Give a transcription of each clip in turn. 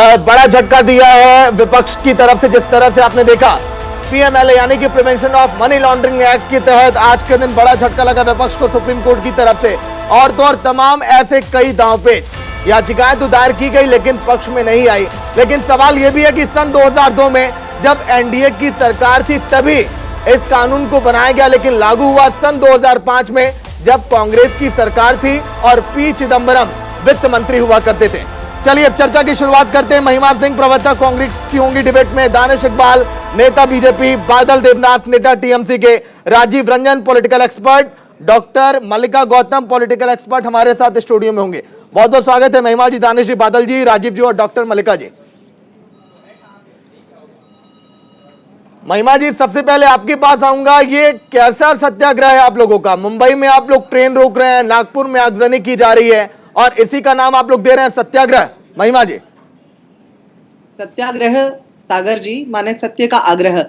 बड़ा झटका दिया है विपक्ष की तरफ से। जिस तरह से आपने देखा पीएमएलए यानी कि prevention of money laundering act के तहत आज के दिन बड़ा झटका लगा विपक्ष को सुप्रीम कोर्ट की तरफ से। और तो और तमाम ऐसे कई दांवपेच याचिकाएं तो दायर की गई लेकिन पक्ष में नहीं आई। लेकिन सवाल यह भी है कि सन 2002 में जब एनडीए की सरकार थी तभी इस कानून को बनाया गया, लेकिन लागू हुआ सन 2005 में जब कांग्रेस की सरकार थी और पी चिदंबरम वित्त मंत्री हुआ करते थे। चलिए अब चर्चा की शुरुआत करते हैं। महिमा सिंह प्रवक्ता कांग्रेस की होंगी डिबेट में, दानिश इकबाल नेता बीजेपी, बादल देवनाथ नेता टीएमसी के, Rajiv Ranjan political expert, doctor Mallika Gautam political expert हमारे साथ स्टूडियो में होंगे। बहुत बहुत स्वागत है महिमा जी, दानिश जी, बादल जी, राजीव जी और डॉक्टर मल्लिका जी। महिमा जी, सबसे पहले आपके पास आऊंगा, ये कैसा सत्याग्रह है आप लोगों का? मुंबई में आप लोग ट्रेन रोक रहे हैं, नागपुर में आगजनी की जा रही है और इसी का नाम आप लोग दे रहे हैं सत्याग्रह। महिमा जी, सत्याग्रह सागर जी माने सत्य का आग्रह।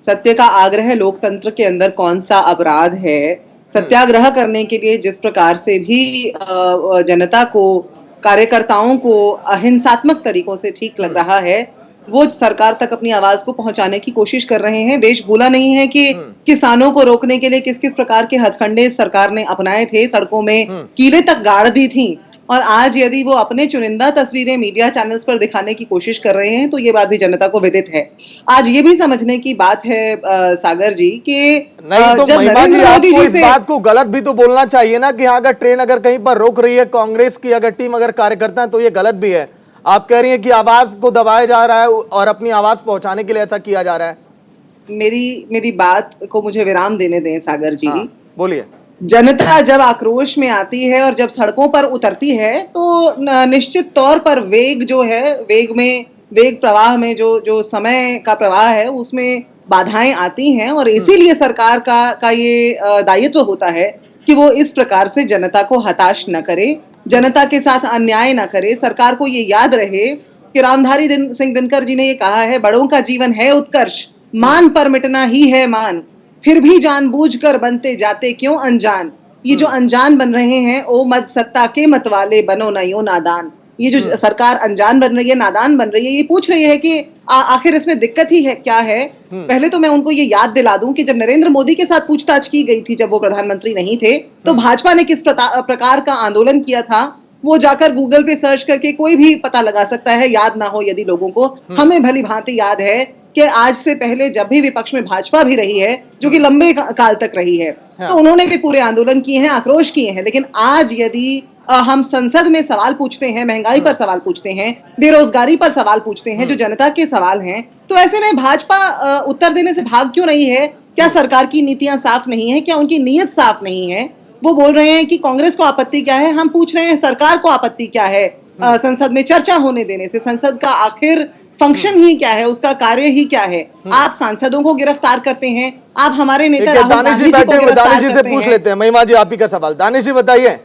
सत्य का आग्रह लोकतंत्र के अंदर कौन सा अपराध है? सत्याग्रह करने के लिए जिस प्रकार से भी जनता को, कार्यकर्ताओं को अहिंसात्मक तरीकों से ठीक लग रहा है, वो सरकार तक अपनी आवाज को पहुंचाने की कोशिश कर रहे हैं। देश भूला नहीं है कि किसानों को रोकने के लिए किस किस प्रकार के हथकंडे सरकार ने अपनाए थे, सड़कों में कीलें तक गाड़ दी थी। और आज यदि वो अपने चुनिंदा तस्वीरें मीडिया चैनल्स पर दिखाने की कोशिश कर रहे हैं तो ये बात भी जनता को विदित है। आज ये भी समझने की बात है सागर जी कि नहीं तो महिमा जी आपको इस बात को गलत भी तो बोलना चाहिए ना कि हाँ, अगर ट्रेन अगर कहीं पर रोक रही है कांग्रेस की अगर टीम, अगर कार्यकर्ता है, तो ये गलत भी है। आप कह रही हैं कि आवाज को दबाया जा रहा है और अपनी आवाज पहुंचाने के लिए ऐसा किया जा रहा है। मेरी बात को मुझे विराम देने दें सागर जी। बोलिए। जनता जब आक्रोश में आती है और जब सड़कों पर उतरती है तो निश्चित तौर पर वेग जो है, वेग प्रवाह में जो समय का प्रवाह है उसमें बाधाएं आती हैं। और इसीलिए सरकार का ये दायित्व होता है कि वो इस प्रकार से जनता को हताश न करे, जनता के साथ अन्याय न करे। सरकार को ये याद रहे कि रामधारी सिंह दिनकर जी ने ये कहा है, बड़ों का जीवन है उत्कर्ष, मान पर मिटना ही है मान, फिर भी जानबूझकर बनते जाते क्यों अनजान। ये जो अनजान बन रहे हैं, ओ मद सत्ता के मत वाले बनो न यो नादान। ये जो सरकार अनजान बन रही है, नादान बन रही है, ये पूछ रही है कि आखिर इसमें दिक्कत ही है क्या है। पहले तो मैं उनको ये याद दिला दूं कि जब नरेंद्र मोदी के साथ पूछताछ की गई थी, जब वो प्रधानमंत्री नहीं थे, तो भाजपा ने किस प्रकार का आंदोलन किया था वो जाकर गूगल पे सर्च करके कोई भी पता लगा सकता है, याद ना हो यदि लोगों को। हमें भली भांति याद है कि आज से पहले जब भी विपक्ष में भाजपा भी रही है, जो कि लंबे काल तक रही है, तो उन्होंने भी पूरे आंदोलन किए हैं, आक्रोश किए हैं। लेकिन आज यदि हम संसद में सवाल पूछते हैं, महंगाई पर सवाल पूछते हैं, बेरोजगारी पर सवाल पूछते हैं, जो जनता के सवाल हैं, तो ऐसे में भाजपा उत्तर देने से भाग क्यों रही है? क्या सरकार की नीतियां साफ नहीं है? क्या उनकी नीयत साफ नहीं है? वो बोल रहे हैं कि कांग्रेस को आपत्ति क्या है, हम पूछ रहे हैं सरकार को आपत्ति क्या है संसद में चर्चा होने देने से। संसद का आखिर फंक्शन ही क्या है, उसका कार्य ही क्या है? आप सांसदों को गिरफ्तार करते हैं, आप हमारे नेता दानिश जी बैठे हुए, दानिश जी से पूछ लेते हैं। महिमा जी, आप ही का सवाल। दानिश जी बताइए,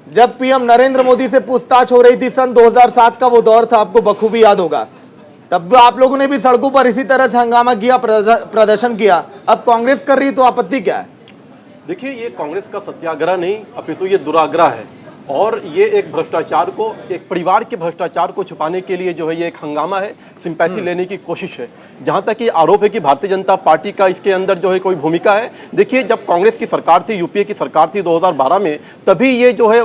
जब पीएम नरेंद्र मोदी से पूछताछ हो रही थी, सन 2007 का वो दौर था, आपको बखूबी याद होगा, तब आप लोगों ने भी सड़कों पर इसी तरह से हंगामा किया, प्रदर्शन किया। अब कांग्रेस कर रही है तो आपत्ति क्या है? देखिए, ये कांग्रेस का सत्याग्रह नहीं अपितु ये दुराग्रह है और ये एक भ्रष्टाचार को, एक परिवार के भ्रष्टाचार को छुपाने के लिए जो है ये एक हंगामा है, सिंपैथी लेने की कोशिश है। जहाँ तक ये आरोप है कि भारतीय जनता पार्टी का इसके अंदर जो है कोई भूमिका है, देखिए जब कांग्रेस की सरकार थी, यूपीए की सरकार थी 2012 में, तभी ये जो है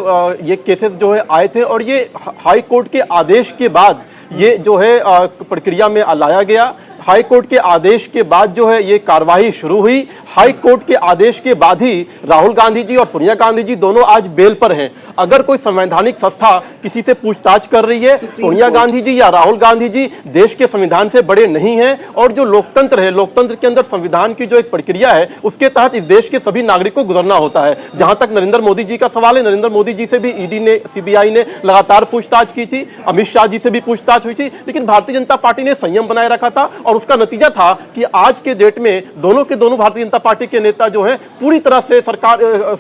ये केसेस जो है आए थे और ये हाई कोर्ट के आदेश के बाद ये जो है प्रक्रिया में लाया गया। हाई कोर्ट के आदेश के बाद जो है ये कार्रवाई शुरू हुई। हाई कोर्ट के आदेश के बाद ही राहुल गांधी जी और सोनिया गांधी जी दोनों आज बेल पर हैं। अगर कोई संवैधानिक संस्था किसी से पूछताछ कर रही है, सोनिया गांधी जी या राहुल गांधी जी देश के संविधान से बड़े नहीं हैं। और जो लोकतंत्र है, लोकतंत्र के अंदर संविधान की जो एक प्रक्रिया है, उसके तहत इस देश के सभी नागरिक को गुजरना होता है। जहां तक नरेंद्र मोदी जी का सवाल है, नरेंद्र मोदी जी से भी ईडी ने, सीबीआई ने लगातार पूछताछ की थी, अमित शाह जी से भी पूछताछ हुई थी, लेकिन भारतीय जनता पार्टी ने संयम बनाए रखा था और उसका नतीजा था कि आज के डेट में दोनों के दोनों भारतीय जनता पार्टी के नेता जो हैं पूरी तरह से सरकार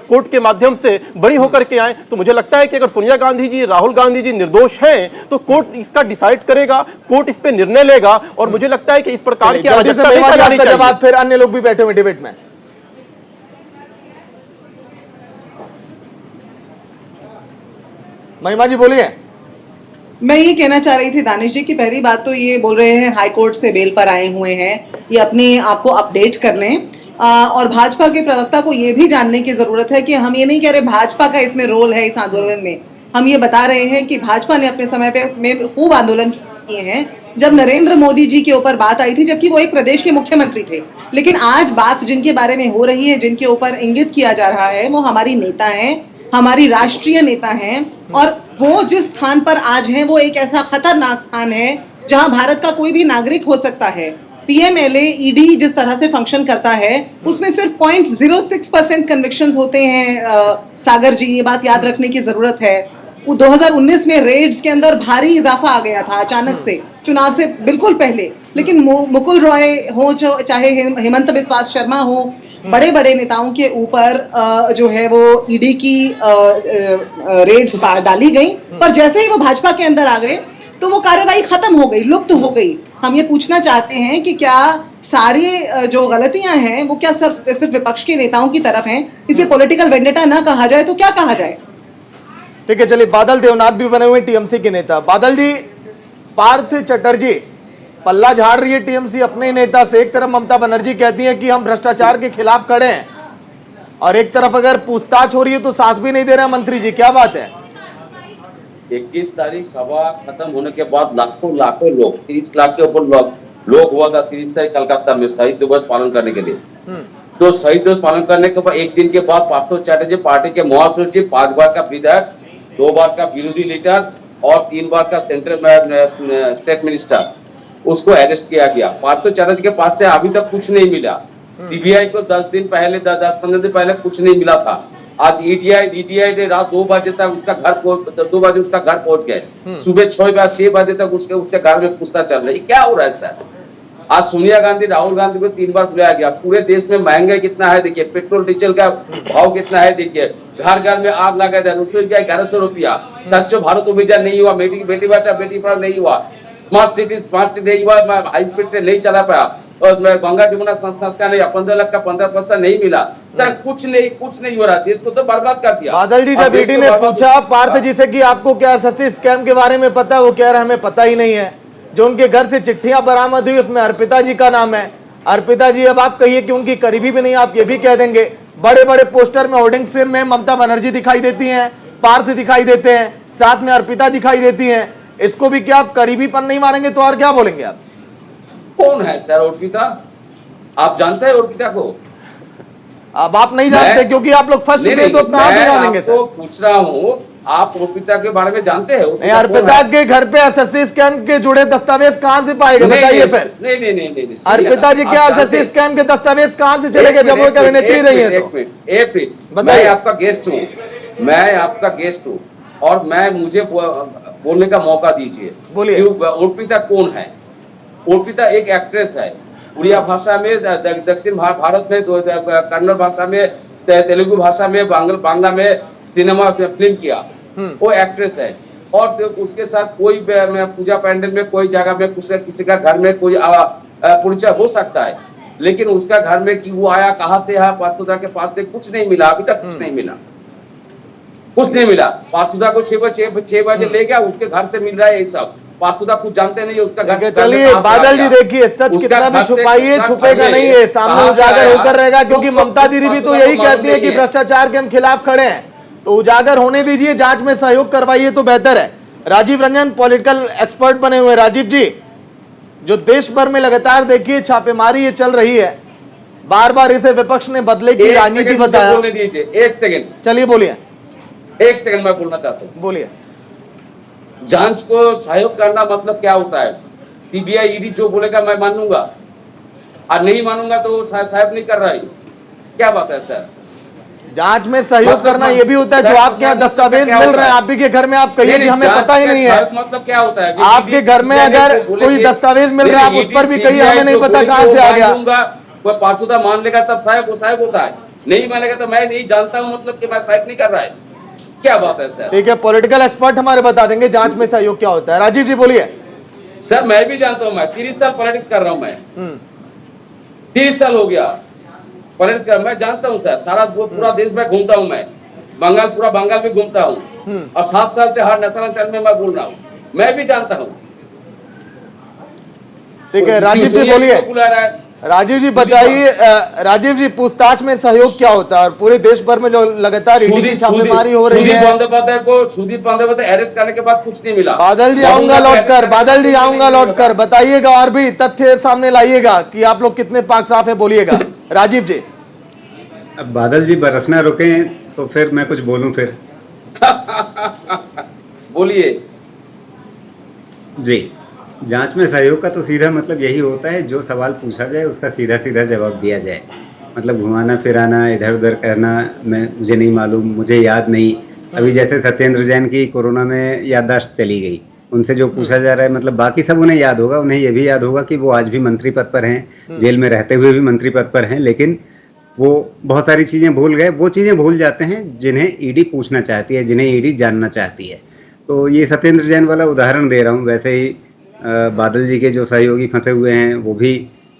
कोर्ट के माध्यम से बरी होकर के आए। तो मुझे लगता है कि अगर सोनिया गांधी जी, राहुल गांधी जी निर्दोष हैं तो कोर्ट इसका डिसाइड करेगा, कोर्ट इस पे निर्णय लेगा। और मुझे लगता है कि इस प्रकार की जवाब फिर अन्य लोग भी बैठे हुए डिबेट में। महिमा जी बोलिए। मैं ये कहना चाह रही थी दानिश जी की पहली बात तो ये बोल रहे हैं हाई कोर्ट से बेल पर आए हुए हैं, ये अपने आप को अपडेट कर लें। और भाजपा के प्रवक्ता को ये भी जानने की जरूरत है कि हम ये नहीं कह रहे भाजपा का इसमें रोल है इस आंदोलन में, हम ये बता रहे हैं कि भाजपा ने अपने समय पे में खूब आंदोलन किए हैं जब नरेंद्र मोदी जी के ऊपर बात आई थी, जबकि वो एक प्रदेश के मुख्यमंत्री थे। लेकिन आज बात जिनके बारे में हो रही है, जिनके ऊपर इंगित किया जा रहा है, वो हमारी नेता हैं, हमारी राष्ट्रीय नेता हैं, और वो जिस स्थान पर आज हैं वो एक ऐसा खतरनाक स्थान है जहां भारत का कोई भी नागरिक हो सकता है। पीएमएलए ईडी जिस तरह से फंक्शन करता है उसमें सिर्फ 0.06% कन्विक्शंस होते हैं। सागर जी, ये बात याद रखने की जरूरत है। 2019 में रेड्स के अंदर भारी इजाफा आ गया था अचानक से, चुनाव से बिल्कुल पहले। लेकिन मुकुल रॉय हो चाहे हेमंत बिस्वा शर्मा हो, बड़े बड़े नेताओं के ऊपर जो है वो ईडी की रेड्स डाली गई, पर जैसे ही वो भाजपा के अंदर आ गए तो वो कार्रवाई खत्म हो गई, लुप्त हो गई। हम ये पूछना चाहते हैं कि क्या सारी जो गलतियां हैं वो क्या सिर्फ विपक्ष के नेताओं की तरफ हैं? इसे पॉलिटिकल वेंडेटा ना कहा जाए तो क्या कहा जाए? ठीक है, चलिए बादल देवनाथ भी बने हुए टीएमसी के नेता। बादल जी, पार्थ चटर्जी पल्ला झाड़ रही है टीएमसी अपने ही नेता से। एक तरफ ममता बनर्जी कहती है कि हम भ्रष्टाचार के खिलाफ खड़े हैं, और एक तरफ अगर पूछताछ हो रही है तो साथ भी नहीं दे रहे मंत्री जी, क्या बात है? 21 तारीख सभा खत्म होने के बाद लाखों लोग, 30 लाख के ऊपर लोग हुआ था 30 तारीख कलकत्ता में शहीद दिवस पालन करने के लिए। तो शहीद दिवस पालन करने के बाद एक दिन के बाद पार्थ चैटर्जी पार्टी के महासचिव, 5 बार का विधायक, 2 बार का विरोधी लीडर और 3 बार का सेंट्रल स्टेट मिनिस्टर, उसको अरेस्ट किया गया। पार्थ चैटर्जी के पास से अभी तक कुछ नहीं मिला। सीबीआई को 10 दिन पहले 10-15 दिन पहले कुछ नहीं मिला था। आज ईटीआई ने रात 2 बजे तक उसका घर पहुंच गए। सुबह 6 बजे तक उसके घर में पूछताछ चल रही। क्या हो रहा है सर? आज सोनिया गांधी, राहुल गांधी को 3 बार बुलाया गया। पूरे देश में महंगाई कितना है देखिए, पेट्रोल डीजल का भाव कितना है देखिए, घर में आग लगा दिया, रसोई गैस 1100 रुपया, स्वच्छ भारत अभियान नहीं हुआ, बेटी बचाओ बेटी पढ़ाओ नहीं हुआ, स्मार्ट सिटी नहीं हुआ, हाई स्पीड ट्रेन नहीं चला पाया, और गंगा जमुना संस्था नहीं, 15 लाख का 15% नहीं मिला। सर कुछ नहीं हो रहा, देश को तो बर्बाद कर दिया। बादल जी, जब ईडी ने पूछा पार्थ जी से कि आपको क्या एसएससी स्कैम के बारे में पता है, वो कह रहे हमें पता ही नहीं है। जो उनके घर से चिट्ठियां बरामद हुई उसमें अर्पिता जी का नाम है। अर्पिता जी, अब आप कहिए कि उनकी करीबी भी नहीं, आप ये भी कह देंगे। बड़े बड़े पोस्टर में, होर्डिंग्स में ममता बनर्जी दिखाई देती हैं, पार्थ दिखाई देते हैं, साथ में अर्पिता दिखाई देती हैं। इसको भी क्या आप करीबीपन नहीं मानेंगे तो और क्या बोलेंगे आप? कौन है सर अर्पिता? आप जानते हैं अर्पिता को? अब आप नहीं जानते क्योंकि आप लोग फर्स्ट पे, तो कहां से जानेंगे सर? पूछ रहा हूँ, आप अर्पिता के बारे में जानते हैं? अर्पिता के घर पे एसएससी स्कैम के जुड़े दस्तावेज कहां से पाएगा, बताइए फिर। नहीं, अर्पिता जी, क्या एसएससी स्कैम के दस्तावेज कहां से चले गए जब वो अभिनेत्री रही है? तो एक मिनट, बताइए। मैं आपका गेस्ट हूँ और मुझे बोलने का मौका दीजिए। बोलिए। अर्पिता कौन है? अर्पिता एक एक्ट्रेस है। उड़िया भाषा में, दक्षिण भारत में, कन्नड़ भाषा में, तेलुगु भाषा में, बांग्ला में सिनेमा फिल्म किया। वो एक्ट्रेस है। और उसके साथ कोई पूजा पैंडल में, कोई जगह में, किसी का घर में कोई परिचय हो सकता है, लेकिन उसका घर में कि वो आया कहाँ से है, पार्थुदा के पास से कुछ नहीं मिला, अभी तक कुछ नहीं मिला। पार्थुदा को 6 बजे ले गया, उसके घर से मिल रहा है ये सब। पार्थुदा कुछ जानते नहीं है उसका घर। चलिए बादल जी, देखिए सच कितना भी छुपाइए, छुपेगा नहीं है, सामने उजागर होकर रहेगा। क्योंकि ममता दीदी भी तो यही कहती है कि भ्रष्टाचार के हम खिलाफ खड़े हैं, तो उजागर होने दीजिए, जांच में सहयोग करवाइए तो बेहतर है। राजीव रंजन पॉलिटिकल एक्सपर्ट बने हुए। राजीव जी, जो देश भर में लगातार देखिए छापेमारी ये चल रही है, बार बार इसे विपक्ष ने बदले की राजनीति बताया। एक सेकंड, चलिए बोलिए। एक सेकंड मैं बोलना चाहता हूँ। बोलिए। जांच को सहयोग करना मतलब क्या होता है? सीबीआई ईडी जो बोलेगा मैं मानूंगा, और नहीं मानूंगा तो साहब नहीं कर रहा है। क्या बात है सर? जांच में सहयोग करना ये भी होता है। जो आपके यहाँ दस्तावेज मिल रहे हैं, आप भी के घर में, आप कहिए कि हमें पता ही नहीं है। मतलब क्या होता है? आपके घर में अगर कोई दस्तावेज मिल रहा है, आप उस पर भी कहिए हमें नहीं पता कहां से आ गया। कोई पार्थुदा मान लेगा तब साहब वो साहब होता है, नहीं मानेगा तो मैं नहीं जानता हूँ, मतलब कि मैं साहब नहीं कर रहा है। क्या बात है सर? ठीक है, पॉलिटिकल एक्सपर्ट हमारे बता देंगे जांच में सहयोग क्या होता है। राजीव जी बोलिए। सर मैं भी जानता हूँ, मैं 30 साल पॉलिटिक्स कर रहा हूँ। मैं 30 साल हो गया पॉलिटिक्स कर, मैं जानता हूँ सर। सारा पूरा देश में घूमता हूँ मैं, पूरा बंगाल में घूमता हूँ, और 7 साल से हर नेशनल चैनल में मैं बोल रहा हूँ। मैं भी जानता हूँ। ठीक है, राजीव जी बोलिए। बुला रहा है। राजीव जी बताइए, राजीव जी पूछताछ में सहयोग क्या होता है और पूरे देश भर में जो लगातार ईडी की छापेमारी हो रही है। सुदीप बंदोपाध्याय को अरेस्ट करने के बाद कुछ नहीं मिला। बादल जी आऊंगा लौटकर, बादल जी आऊंगा लौटकर, बताइएगा और भी तथ्य सामने लाइएगा कि आप लोग कितने पाक साफ है, बोलिएगा राजीव जी। अब बादल जी बरसना रुके तो फिर मैं कुछ बोलूं फिर। बोलिए जी, जांच में सहयोग का तो सीधा मतलब यही होता है, जो सवाल पूछा जाए उसका सीधा सीधा जवाब दिया जाए। मतलब घुमाना फिराना, इधर उधर कहना, मुझे नहीं मालूम, मुझे याद नहीं। अभी जैसे सत्येंद्र जैन की कोरोना में याददाश्त चली गई, उनसे जो पूछा जा रहा है, मतलब बाकी सब उन्हें याद होगा, उन्हें ये भी याद होगा कि वो आज भी मंत्री पद पर हैं, जेल में रहते हुए भी मंत्री पद पर हैं, लेकिन वो बहुत सारी चीजें भूल गए। वो चीजें भूल जाते हैं जिन्हें ईडी पूछना चाहती है, जिन्हें ईडी जानना चाहती है। तो ये सत्येंद्र जैन वाला उदाहरण दे रहा हूँ। वैसे ही बादल जी के जो सहयोगी फंसे हुए हैं, वो भी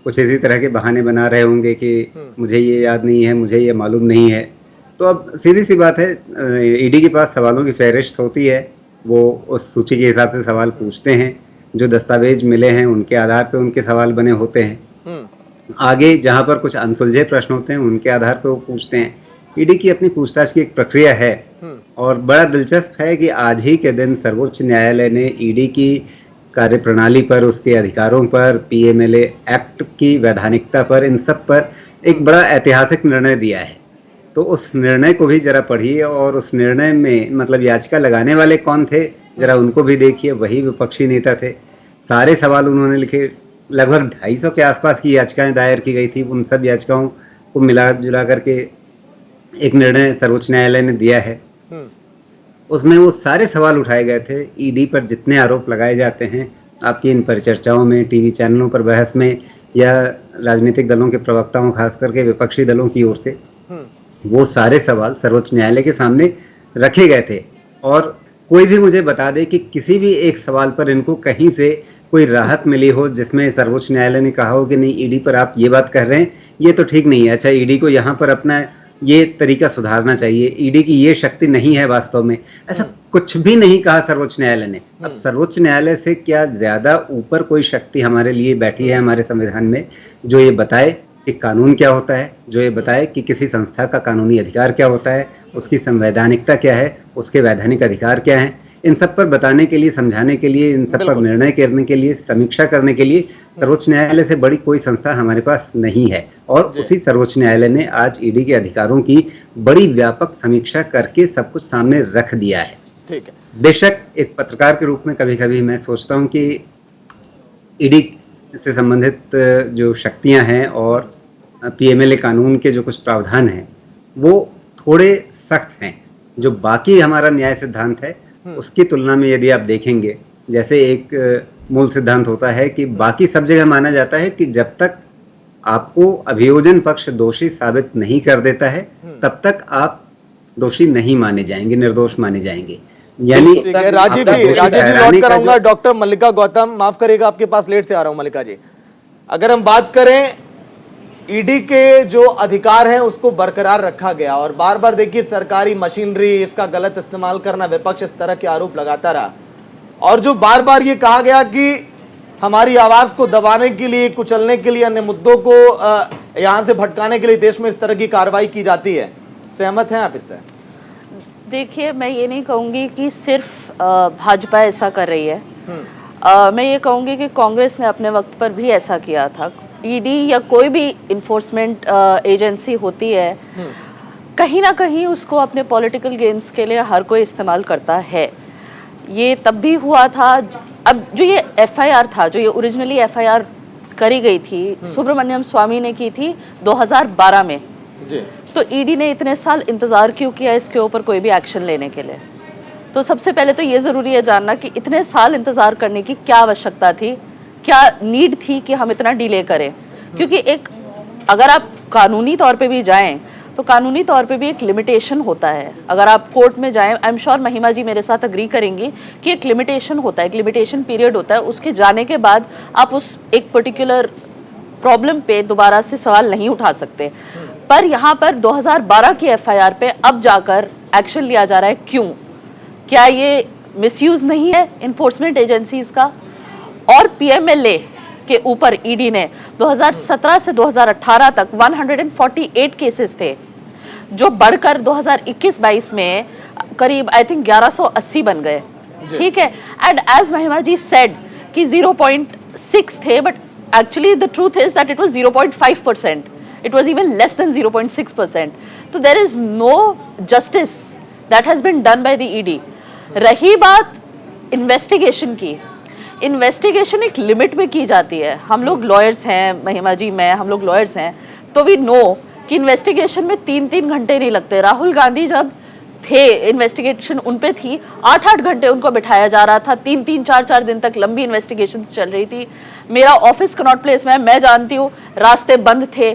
कुछ इसी तरह के बहाने बना रहे होंगे कि मुझे ये याद नहीं है, मुझे ये मालूम नहीं है। तो अब सीधी सी बात है, ईडी के पास सवालों की फहरिस्त होती है, वो उस सूची के हिसाब से सवाल पूछते हैं, जो दस्तावेज मिले हैं उनके आधार पर उनके सवाल बने होते हैं। आगे जहां पर कुछ अनसुलझे प्रश्न होते हैं उनके आधार पर वो पूछते हैं। ईडी की अपनी पूछताछ की एक प्रक्रिया है और बड़ा दिलचस्प है कि आज ही के दिन सर्वोच्च न्यायालय ने ईडी की कार्यप्रणाली पर, उसके अधिकारों पर, पीएमएलए एक्ट की वैधानिकता पर, इन सब पर एक बड़ा ऐतिहासिक निर्णय दिया है। तो उस निर्णय को भी जरा पढ़िए और उस निर्णय में मतलब याचिका लगाने वाले कौन थे जरा उनको भी देखिए। वही विपक्षी नेता थे। सारे सवाल उन्होंने लिखे। लगभग 250 के आसपास की याचिकाएं दायर की गई थी। उन सब याचिकाओं को मिला जुला करके एक निर्णय सर्वोच्च न्यायालय ने दिया है। उसमें वो सारे सवाल उठाए गए थे। ईडी पर जितने आरोप लगाए जाते हैं आपकी इन परिचर्चाओं में, टीवी चैनलों पर बहस में, या राजनीतिक दलों के प्रवक्ताओं खास करके विपक्षी दलों की ओर से, वो सारे सवाल सर्वोच्च न्यायालय के सामने रखे गए थे। और कोई भी मुझे बता दे कि किसी भी एक सवाल पर इनको कहीं से कोई राहत मिली हो जिसमें सर्वोच्च न्यायालय ने कहा हो कि नहीं, ईडी पर आप ये बात कह रहे हैं, ये तो ठीक नहीं है, अच्छा ईडी को यहाँ पर अपना ये तरीका सुधारना चाहिए, ईडी की ये शक्ति नहीं है वास्तव में, ऐसा कुछ भी नहीं कहा सर्वोच्च न्यायालय ने। अब सर्वोच्च न्यायालय से क्या ज्यादा ऊपर कोई शक्ति हमारे लिए बैठी है हमारे संविधान में, जो ये बताए कि कानून क्या होता है, जो ये बताए कि किसी संस्था का कानूनी अधिकार क्या होता है, उसकी संवैधानिकता क्या है, उसके वैधानिक अधिकार क्या है। इन सब पर बताने के लिए, समझाने के लिए, इन सब पर निर्णय करने के लिए, समीक्षा करने के लिए सर्वोच्च न्यायालय से बड़ी कोई संस्था हमारे पास नहीं है। और उसी सर्वोच्च न्यायालय ने आज ईडी के अधिकारों की बड़ी व्यापक समीक्षा करके सब कुछ सामने रख दिया है। ठीक है। बेशक एक पत्रकार के रूप में कभी कभी मैं सोचता हूँ कि ईडी से संबंधित जो शक्तियां हैं और पीएमएलए कानून के जो कुछ प्रावधान हैं वो थोड़े सख्त हैं। जो बाकी हमारा न्याय सिद्धांत है उसकी तुलना में यदि आप देखेंगे, जैसे एक मूल सिद्धांत होता है कि बाकी सब जगह माना जाता है कि जब तक आपको अभियोजन पक्ष दोषी साबित नहीं कर देता है तब तक आप दोषी नहीं माने जाएंगे, निर्दोष माने जाएंगे। यानी ठीक है, राजीव जी लौट कर आऊंगा। डॉक्टर मल्लिका गौतम, माफ करिएगा आपके पास लेट से आ रहा हूं। मल्लिका जी, अगर हम बात करें ईडी के जो अधिकार हैं उसको बरकरार रखा गया और बार बार देखिए सरकारी मशीनरी इसका गलत इस्तेमाल करना, विपक्ष इस तरह के आरोप लगाता रहा और जो बार बार ये कहा गया कि हमारी आवाज को दबाने के लिए, कुचलने के लिए, अन्य मुद्दों को यहां से भटकाने के लिए देश में इस तरह की कार्रवाई की जाती है, सहमत हैं आप इससे? देखिए, मैं ये नहीं कहूँगी कि सिर्फ भाजपा ऐसा कर रही है। मैं ये कहूँगी कि कांग्रेस ने अपने वक्त पर भी ऐसा किया था। ईडी या कोई भी इन्फोर्समेंट एजेंसी होती है, कहीं ना कहीं उसको अपने पॉलिटिकल गेन्स के लिए हर कोई इस्तेमाल करता है। ये तब भी हुआ था। अब जो ये एफआईआर था, जो ये ओरिजिनली एफआईआर करी गई थी, सुब्रमण्यम स्वामी ने की थी 2012 में जी। तो ईडी ने इतने साल इंतजार क्यों किया इसके ऊपर कोई भी एक्शन लेने के लिए? तो सबसे पहले तो ये ज़रूरी है जानना कि इतने साल इंतजार करने की क्या आवश्यकता थी, क्या नीड थी कि हम इतना डिले करें। क्योंकि एक अगर आप कानूनी तौर पे भी जाएं तो कानूनी तौर पे भी एक लिमिटेशन होता है। अगर आप कोर्ट में जाएं, आई एम श्योर महिमा जी मेरे साथ अग्री करेंगी कि एक लिमिटेशन होता है, एक लिमिटेशन पीरियड होता है। उसके जाने के बाद आप उस एक पर्टिकुलर प्रॉब्लम पे दोबारा से सवाल नहीं उठा सकते। पर यहाँ पर 2012 की एफआईआर पे अब जाकर एक्शन लिया जा रहा है। क्यों? क्या ये मिसयूज नहीं है इन्फोर्समेंट एजेंसीज का। और पीएमएलए के ऊपर ईडी ने 2017 से 2018 तक 148 केसेस थे, जो बढ़कर 2021-22 में करीब आई थिंक 1180 बन गए। ठीक है, एंड एज महिमा जी सेड कि 0.6 थे, but actually the truth is that it was 0.5%, it was even less than 0.6%। तो there is no justice that has been done by the ED. रही बात इन्वेस्टिगेशन की, इन्वेस्टिगेशन एक लिमिट में की जाती है। हम लोग लॉयर्स हैं, महिमा जी, मैं, हम लोग लॉयर्स हैं, तो वी नो कि इन्वेस्टिगेशन में 3-3 घंटे नहीं लगते। राहुल गांधी जब थे, इन्वेस्टिगेशन उन पे थी, 8-8 घंटे उनको बिठाया जा रहा था, 3-3, 4-4 दिन तक लंबी इन्वेस्टिगेशन चल रही थी। मेरा ऑफिस कनॉट प्लेस में, मैं जानती हूँ, रास्ते बंद थे।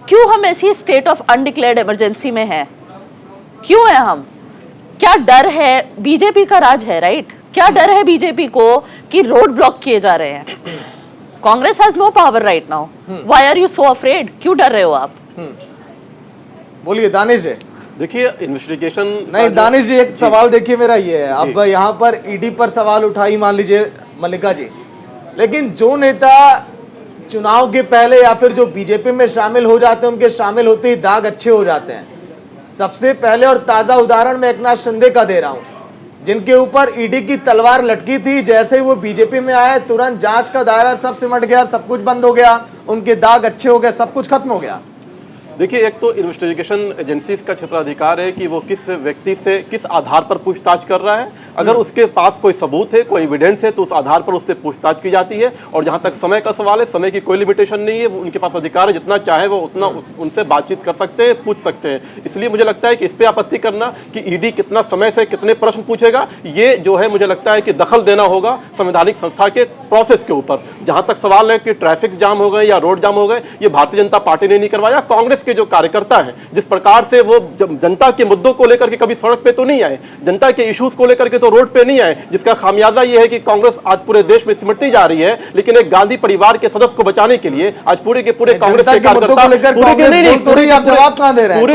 क्यों हम ऐसी स्टेट ऑफ अनडिक्लेयर्ड इमरजेंसी में हैं? क्यों है हम? क्या डर है? बीजेपी का राज है, राइट? क्या डर है बीजेपी को कि रोड ब्लॉक किए जा रहे हैं? Congress has no power right now, why are you so afraid? क्यों डर रहे हो आप? बोलिए दानिश जी। देखिए, इन्वेस्टिगेशन नहीं दानिश जी, एक सवाल देखिए मेरा ये है, अब यहाँ पर ईडी पर सवाल उठाई मान लीजिए मल्लिका जी, लेकिन जो नेता चुनाव के पहले या फिर जो बीजेपी में शामिल हो जाते हैं, उनके शामिल होते ही दाग अच्छे हो जाते हैं। सबसे पहले और ताजा उदाहरण मैं एकनाथ शिंदे का दे रहा हूं, जिनके ऊपर ईडी की तलवार लटकी थी। जैसे ही वो बीजेपी में आए, तुरंत जांच का दायरा सब सिमट गया, सब कुछ बंद हो गया, उनके दाग अच्छे हो गए, सब कुछ खत्म हो गया। देखिए, एक तो इन्वेस्टिगेशन एजेंसीज का क्षेत्राधिकार है कि वो किस व्यक्ति से किस आधार पर पूछताछ कर रहा है। अगर उसके पास कोई सबूत है, कोई एविडेंस है, तो उस आधार पर उससे पूछताछ की जाती है। और जहां तक समय का सवाल है, समय की कोई लिमिटेशन नहीं है, उनके पास अधिकार है, जितना चाहे वो उतना उनसे बातचीत कर सकते हैं, पूछ सकते हैं। इसलिए मुझे लगता है कि इस पर आपत्ति करना कि ईडी कितना समय से कितने प्रश्न पूछेगा, ये जो है मुझे लगता है कि दखल देना होगा संवैधानिक संस्था के प्रोसेस के ऊपर। जहां तक सवाल है कि ट्रैफिक जाम हो गए या रोड जाम हो गए, ये भारतीय जनता पार्टी ने नहीं करवाया, कांग्रेस के जो कार्यकर्ता हैं, जिस प्रकार से वो जनता के मुद्दों को लेकर के कभी सड़क पे तो नहीं आए, जनता के इश्यूज को लेकर के तो रोड पे नहीं आए, जिसका खामियाजा ये है कि कांग्रेस आज पूरे देश में सिमटती जा रही है। लेकिन एक गांधी परिवार के सदस्य को बचाने के लिए आज पूरे के पूरे कांग्रेस के कार्यकर्ता, पूरे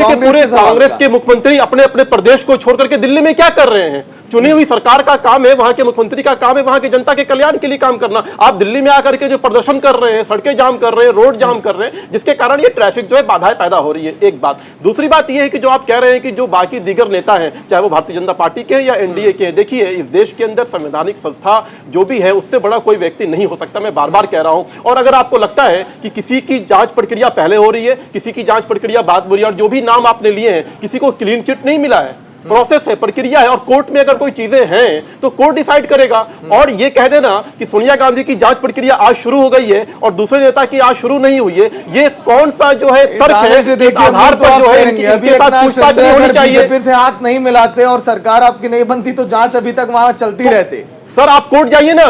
के पूरे कांग्रेस के मुख्यमंत्री अपने अपने प्रदेश को छोड़ करके दिल्ली में क्या कर रहे हैं? चुनी हुई सरकार का काम है, वहां के मुख्यमंत्री का काम है वहां की जनता के कल्याण के लिए काम करना। आप दिल्ली में आकर के जो प्रदर्शन कर रहे हैं, सड़कें जाम कर रहे हैं, रोड जाम कर रहे हैं, जिसके कारण ये ट्रैफिक जो है बाधाएं पैदा हो रही है। एक बात। दूसरी बात ये है कि जो आप कह रहे हैं कि जो बाकी दीगर नेता हैं, चाहे वो भारतीय जनता पार्टी के या एनडीए के, देखिए इस देश के अंदर संवैधानिक संस्था जो भी है, उससे बड़ा कोई व्यक्ति नहीं हो सकता, मैं बार बार कह रहा हूं। और अगर आपको लगता है कि किसी की जांच प्रक्रिया पहले हो रही है, किसी की जांच प्रक्रिया बाद हो रही है, और जो भी नाम आपने लिए हैं, किसी को क्लीन चिट नहीं मिला है, प्रोसेस है, प्रक्रिया है, और कोर्ट में अगर कोई चीजें हैं तो कोर्ट डिसाइड करेगा। और ये कह देना कि सोनिया गांधी की जांच प्रक्रिया आज शुरू हो गई है और दूसरे नेता की आज शुरू नहीं हुई है, ये कौन सा जो है तर्क है? इस आधार पर जो है इनके साथ पूछताछ नहीं होनी चाहिए। बीजेपी से हाथ नहीं मिलाते और सरकार आपकी नहीं बनती तो जांच अभी तक वहां चलती रहती। सर, आप कोर्ट जाइए ना,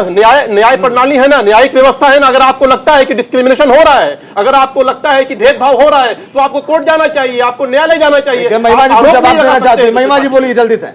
न्याय प्रणाली है ना, न्यायिक व्यवस्था है ना। अगर आपको लगता है कि डिस्क्रिमिनेशन हो रहा है, अगर आपको लगता है कि भेदभाव हो रहा है, तो आपको कोर्ट जाना चाहिए, आपको न्यायालय जाना चाहिए। महिमा जी कुछ जवाब देना चाहती है, महिमा जी बोलिए जल्दी से।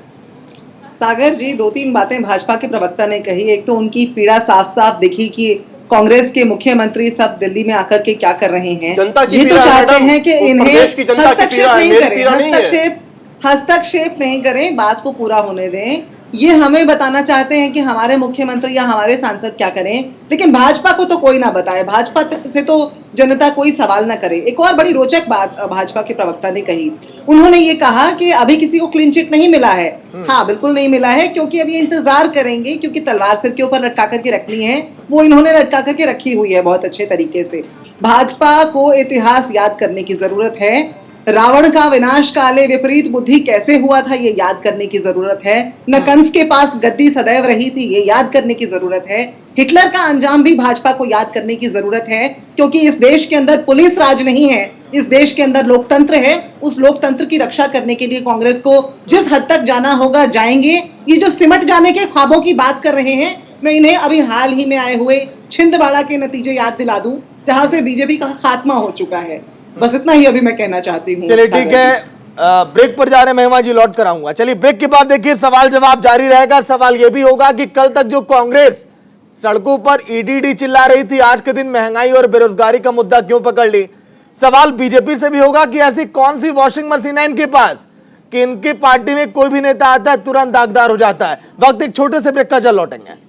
सागर जी, 2-3 बातें भाजपा के प्रवक्ता ने कही। एक तो उनकी पीड़ा साफ साफ दिखी कि कांग्रेस के मुख्यमंत्री सब दिल्ली में आकर के क्या कर रहे हैं। जनता की ये तो पीड़ा है चाहते मैडम, हैं कि उस इन्हें प्रदेश की जनता की हस्तक्षेप पीड़ा है, नहीं मेरी करें, पीड़ा नहीं है। हस्तक्षेप नहीं करें, बात को पूरा होने दें। ये हमें बताना चाहते हैं कि हमारे मुख्यमंत्री या हमारे सांसद क्या करें, लेकिन भाजपा को तो कोई ना बताए, भाजपा से तो जनता कोई सवाल ना करे। एक और बड़ी रोचक बात भाजपा के प्रवक्ता ने कही, उन्होंने ये कहा कि अभी किसी को क्लीन चिट नहीं मिला है। हाँ, बिल्कुल नहीं मिला है, क्योंकि अभी इंतजार करेंगे, क्योंकि तलवार सिर के ऊपर लटका करके रखनी है, वो इन्होंने लटका करके रखी हुई है बहुत अच्छे तरीके से। भाजपा को इतिहास याद करने की जरूरत है। रावण का विनाश काले विपरीत बुद्धि कैसे हुआ था, ये याद करने की जरूरत है। न कंस के पास गद्दी सदैव रही थी, ये याद करने की जरूरत है। हिटलर का अंजाम भी भाजपा को याद करने की जरूरत है, क्योंकि इस देश के अंदर पुलिस राज नहीं है, इस देश के अंदर लोकतंत्र है। उस लोकतंत्र की रक्षा करने के लिए कांग्रेस को जिस हद तक जाना होगा जाएंगे। ये जो सिमट जाने के ख्वाबों की बात कर रहे हैं, मैं इन्हें अभी हाल ही में आए हुए छिंदवाड़ा के नतीजे याद दिला दूं, जहां से बीजेपी का खात्मा हो चुका है। बस इतना ही अभी मैं कहना चाहती हूँ। चलिए ठीक है, ब्रेक पर जा रहे हैं, महिमा जी लौट कर आऊंगा। चलिए ब्रेक के बाद देखिए सवाल जवाब जारी रहेगा। सवाल यह भी होगा कि कल तक जो कांग्रेस सड़कों पर ईडी चिल्ला रही थी, आज के दिन महंगाई और बेरोजगारी का मुद्दा क्यों पकड़ ली? सवाल बीजेपी से भी होगा कि ऐसी कौन सी वॉशिंग मशीन है इनके पास कि इनकी पार्टी में कोई भी नेता आता है तुरंत दागदार हो जाता है। वक्त एक छोटे से ब्रेक का, जल लौटेंगे।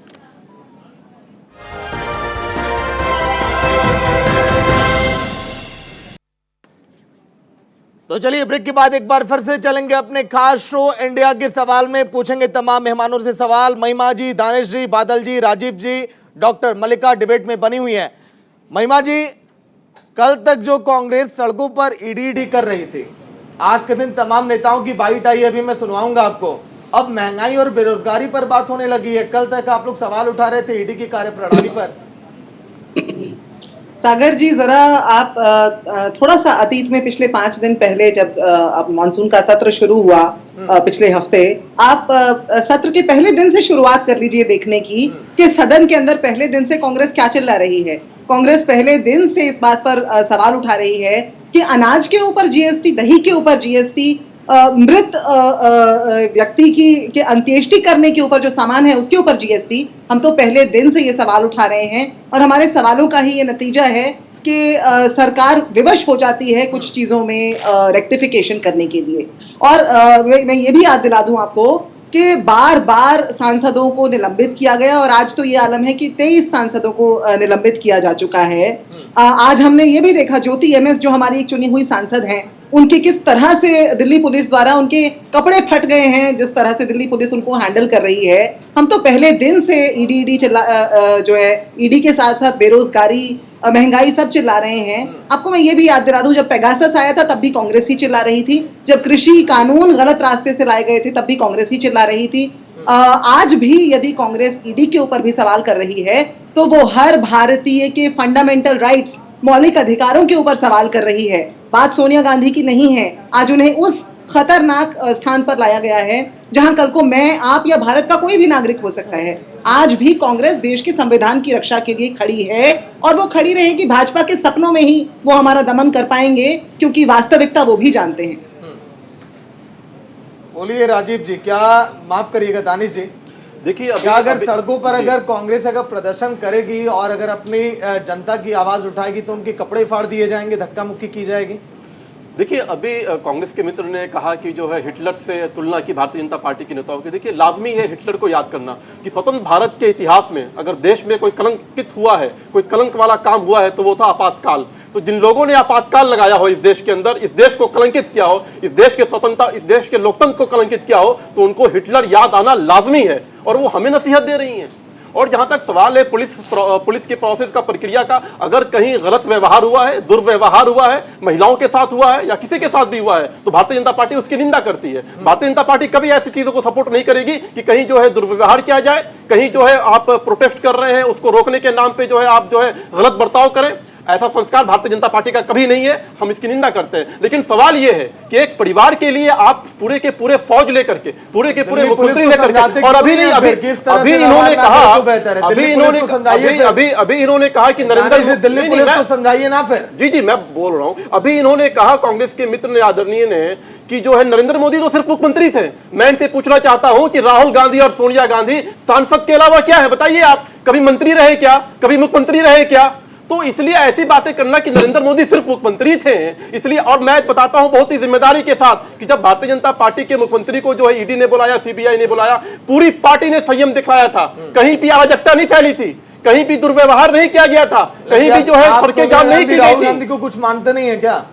तो चलिए ब्रेक के बाद एक बार फिर से चलेंगे अपने खास शो इंडिया के सवाल में। पूछेंगे तमाम मेहमानों से सवाल। महिमा जी, दानिश जी, बादल जी, राजीव जी, डॉक्टर मल्लिका डिबेट में बनी हुई है। महिमा जी, कल तक जो कांग्रेस सड़कों पर ईडी कर रही थी, आज के दिन तमाम नेताओं की बाइट आई, अभी मैं सुनवाऊंगा आपको। अब महंगाई और बेरोजगारी पर बात होने लगी है। कल तक आप लोग सवाल उठा रहे थे ईडी की कार्यप्रणाली पर। सागर जी, जरा आप थोड़ा सा अतीत में पिछले 5 दिन पहले जब अब मानसून का सत्र शुरू हुआ पिछले हफ्ते, आप सत्र के पहले दिन से शुरुआत कर लीजिए देखने की कि सदन के अंदर पहले दिन से कांग्रेस क्या चिल्ला रही है। कांग्रेस पहले दिन से इस बात पर सवाल उठा रही है कि अनाज के ऊपर जीएसटी, दही के ऊपर जीएसटी, मृत व्यक्ति की के अंत्येष्टि करने के ऊपर जो सामान है उसके ऊपर जीएसटी। हम तो पहले दिन से ये सवाल उठा रहे हैं और हमारे सवालों का ही ये नतीजा है कि सरकार विवश हो जाती है कुछ चीजों में रेक्टिफिकेशन करने के लिए। और मैं ये भी याद दिला दूं आपको कि बार बार सांसदों को निलंबित किया गया और आज तो ये आलम है कि 23 सांसदों को निलंबित किया जा चुका है। आज हमने ये भी देखा, ज्योति एमएस जो हमारी एक चुनी हुई सांसद हैं, उनके किस तरह से दिल्ली पुलिस द्वारा उनके कपड़े फट गए हैं, जिस तरह से दिल्ली पुलिस उनको हैंडल कर रही है। हम तो पहले दिन से ईडी जो है, ईडी के साथ साथ बेरोजगारी, महंगाई सब चिल्ला रहे हैं। आपको मैं ये भी याद दिला दूं, जब पेगासस आया था तब भी कांग्रेस ही चिल्ला रही थी। जब कृषि कानून गलत रास्ते से लाए गए थे तब भी कांग्रेस ही चिल्ला रही थी। आज भी यदि कांग्रेस ईडी के ऊपर भी सवाल कर रही है तो वो हर भारतीय के फंडामेंटल राइट्स, मौलिक अधिकारों के ऊपर सवाल कर रही है। बात सोनिया गांधी की नहीं है। आज उन्हें उस खतरनाक स्थान पर लाया गया है जहां कल को मैं, आप या भारत का कोई भी नागरिक हो सकता है। आज भी कांग्रेस देश के संविधान की रक्षा के लिए खड़ी है और वो खड़ी रहेगी। भाजपा के सपनों में ही वो हमारा दमन कर पाएंगे क्योंकि वास्तविकता वो भी जानते हैं। बोलिए राजीव जी, क्या, माफ करिएगा दानिश जी, देखिए क्या अगर सड़कों पर अगर कांग्रेस अगर प्रदर्शन करेगी और अगर अपनी जनता की आवाज उठाएगी तो उनके कपड़े फाड़ दिए जाएंगे, धक्का मुक्की की जाएगी? देखिए, अभी कांग्रेस के मित्र ने कहा कि जो है हिटलर से तुलना की भारतीय जनता पार्टी के नेताओं की। देखिए, लाजमी है हिटलर को याद करना कि स्वतंत्र भारत के इतिहास में अगर देश में कोई कलंकित हुआ है, कोई कलंक वाला काम हुआ है तो वो था आपातकाल। तो जिन लोगों ने आपातकाल लगाया हो इस देश के अंदर, इस देश को कलंकित किया हो, इस देश के स्वतंत्रता, इस देश के लोकतंत्र को कलंकित किया हो, तो उनको हिटलर याद आना लाजमी है और वो हमें नसीहत दे रही हैं। और जहां तक सवाल है पुलिस के प्रोसेस का, प्रक्रिया का, अगर कहीं गलत व्यवहार हुआ है, दुर्व्यवहार हुआ है, महिलाओं के साथ हुआ है या किसी के साथ भी हुआ है, तो भारतीय जनता पार्टी उसकी निंदा करती है। भारतीय जनता पार्टी कभी ऐसी चीजों को सपोर्ट नहीं करेगी कि कहीं जो है दुर्व्यवहार किया जाए, कहीं जो है आप प्रोटेस्ट कर रहे हैं उसको रोकने के नाम पे जो है आप जो है गलत बर्ताव करें। ऐसा संस्कार भारतीय जनता पार्टी का कभी नहीं है, हम इसकी निंदा करते हैं। लेकिन सवाल यह है कि एक परिवार के लिए आप पूरे के पूरे फौज लेकर के, पूरे के पूरे मुख्यमंत्री लेकर के, और अभी इन्होंने कहा कि नरेंद्र, दिल्ली पुलिस को समझाइए ना फिर। जी मैं बोल रहा हूं, अभी इन्होंने कहा कांग्रेस के मित्र ने, आदरणीय ने, कि जो है नरेंद्र मोदी तो सिर्फ मुख्यमंत्री थे। मैं इनसे पूछना चाहता हूं कि राहुल गांधी और सोनिया गांधी सांसद के अलावा क्या है? बताइए आप, कभी मंत्री रहे क्या? कभी मुख्यमंत्री रहे क्या? तो इसलिए ऐसी बातें करना कि नरेंद्र मोदी सिर्फ मुख्यमंत्री थे, इसलिए, और मैं बताता हूं बहुत ही जिम्मेदारी के साथ कि जब भारतीय जनता पार्टी के मुख्यमंत्री को जो है ईडी ने बुलाया, सीबीआई ने बुलाया, पूरी पार्टी ने संयम दिखाया था। कहीं भी अराजकता नहीं फैली थी, कहीं भी दुर्व्यवहार नहीं किया गया था, कहीं भी जो है सड़कें जाम नहीं की गई थी। राहुल गांधी को कुछ मानते नहीं है क्या?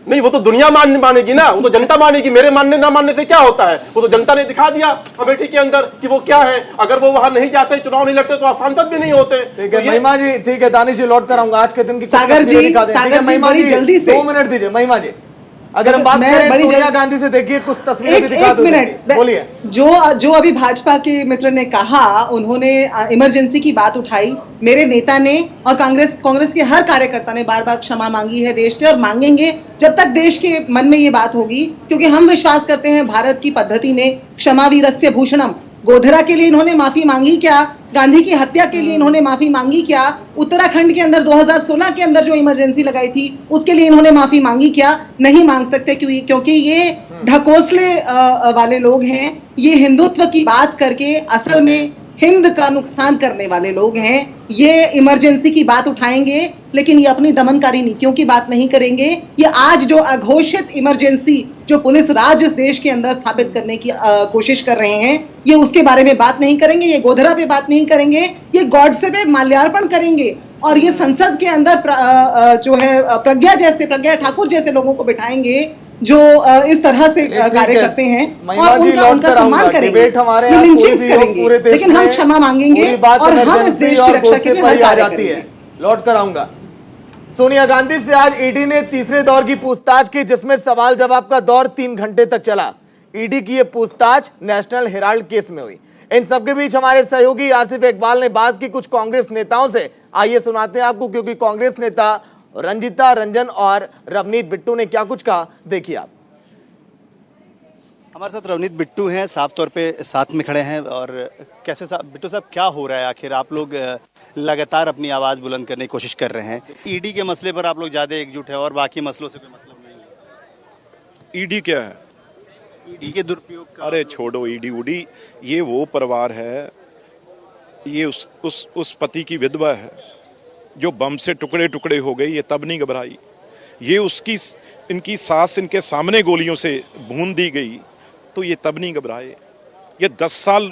नहीं, वो तो दुनिया मानेगी ना, वो तो जनता मानेगी। मेरे मानने ना मानने से क्या होता है? वो तो जनता ने दिखा दिया अमेठी के अंदर कि वो क्या है। अगर वो वहां नहीं जाते, चुनाव नहीं लड़ते, तो आप सांसद भी नहीं होते। ठीक है महिमा जी, ठीक है दानिश जी, लौट कर आऊंगा। आज के दिन की सागर जी, महिमा जी जल्दी से 2 मिनट दीजिए। महिमा जी, अगर हम बात करें सोनिया गांधी से, देखिए कुछ तस्वीरें भी दिखा दो। बोलिए। जो अभी भाजपा के मित्र ने कहा, उन्होंने इमरजेंसी की बात उठाई। मेरे नेता ने और कांग्रेस के हर कार्यकर्ता ने बार बार क्षमा मांगी है देश से, और मांगेंगे जब तक देश के मन में ये बात होगी, क्योंकि हम विश्वास करते हैं भारत की पद्धति में क्षमा वीरस्य भूषणम। गोधरा के लिए इन्होंने माफी मांगी क्या? गांधी की हत्या के लिए इन्होंने माफी मांगी क्या? उत्तराखंड के अंदर 2016 के अंदर जो इमरजेंसी लगाई थी उसके लिए इन्होंने माफी मांगी क्या? नहीं मांग सकते, क्योंकि ये ढकोसले वाले लोग हैं। ये हिंदुत्व की बात करके असल में हिंद का नुकसान करने वाले लोग हैं। ये इमरजेंसी की बात उठाएंगे लेकिन ये अपनी दमनकारी नीतियों की बात नहीं करेंगे। ये आज जो अघोषित इमरजेंसी जो पुलिस राज इस देश के अंदर स्थापित करने की कोशिश कर रहे हैं, ये उसके बारे में बात नहीं करेंगे, ये गोधरा पे बात नहीं करेंगे, ये गॉडसे पे माल्यार्पण करेंगे और ये संसद के अंदर जो है प्रज्ञा ठाकुर जैसे लोगों को बिठाएंगे जो इस तरह से कार्य करते हैं और उनका सम्मान करेंगे, ये लिंचिंग्स करेंगे, लेकिन हम क्षमा मांगेंगे और हम इस देश की रक्षा के लिए हर कार्य करेंगे। लौट कर आऊंगा। सोनिया गांधी से आज ईडी ने तीसरे दौर की पूछताछ की, जिसमें सवाल जवाब का दौर 3 घंटे तक चला। ईडी की ये पूछताछ नेशनल हेराल्ड केस में हुई। इन सबके बीच हमारे सहयोगी आसिफ इकबाल ने बात की कुछ कांग्रेस नेताओं से। आइए सुनाते हैं आपको, क्योंकि कांग्रेस नेता रंजीता रंजन और रवनीत बिट्टू ने क्या कुछ कहा, देखिए आप। हमारे साथ रवनीत बिट्टू हैं, साफ तौर पे साथ में खड़े हैं। और कैसे बिट्टू साहब, क्या हो रहा है आखिर? आप लोग लगातार अपनी आवाज़ बुलंद करने की कोशिश कर रहे हैं। ईडी के मसले पर आप लोग ज़्यादा एकजुट हैं और बाकी मसलों से कोई मतलब नहीं है। ईडी क्या है? ईडी के दुरुपयोग का? अरे छोड़ो ईडी उडी, ये वो परिवार है, ये उस पति की विधवा है जो बम से टुकड़े टुकड़े हो गई, ये तब नहीं घबराई। ये इनकी सास इनके सामने गोलियों से भून दी गई तो ये तब नहीं घबराए। ये 10 साल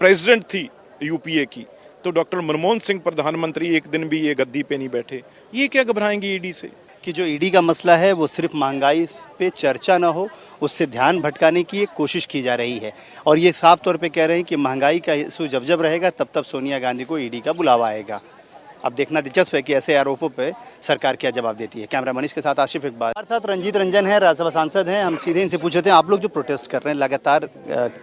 प्रेसिडेंट थी यूपीए की, तो डॉक्टर मनमोहन सिंह प्रधानमंत्री, एक दिन भी ये गद्दी पे नहीं बैठे। ये क्या घबराएंगे ईडी से? कि जो ईडी का मसला है वो सिर्फ महंगाई पे चर्चा ना हो, उससे ध्यान भटकाने की एक कोशिश की जा रही है। और ये साफ तौर पे कह रहे हैं कि महंगाई का इशू जब रहेगा तब सोनिया गांधी को ईडी का बुलावा आएगा। अब देखना दिलचस्प है कि ऐसे आरोपों पे सरकार क्या जवाब देती है। कैमरा मनीष के साथ आसिफ इकबाल। हमारे साथ रंजीत रंजन है, राज्यसभा सांसद हैं। हम सीधे इनसे पूछ रहे हैं, आप लोग जो प्रोटेस्ट कर रहे हैं, लगातार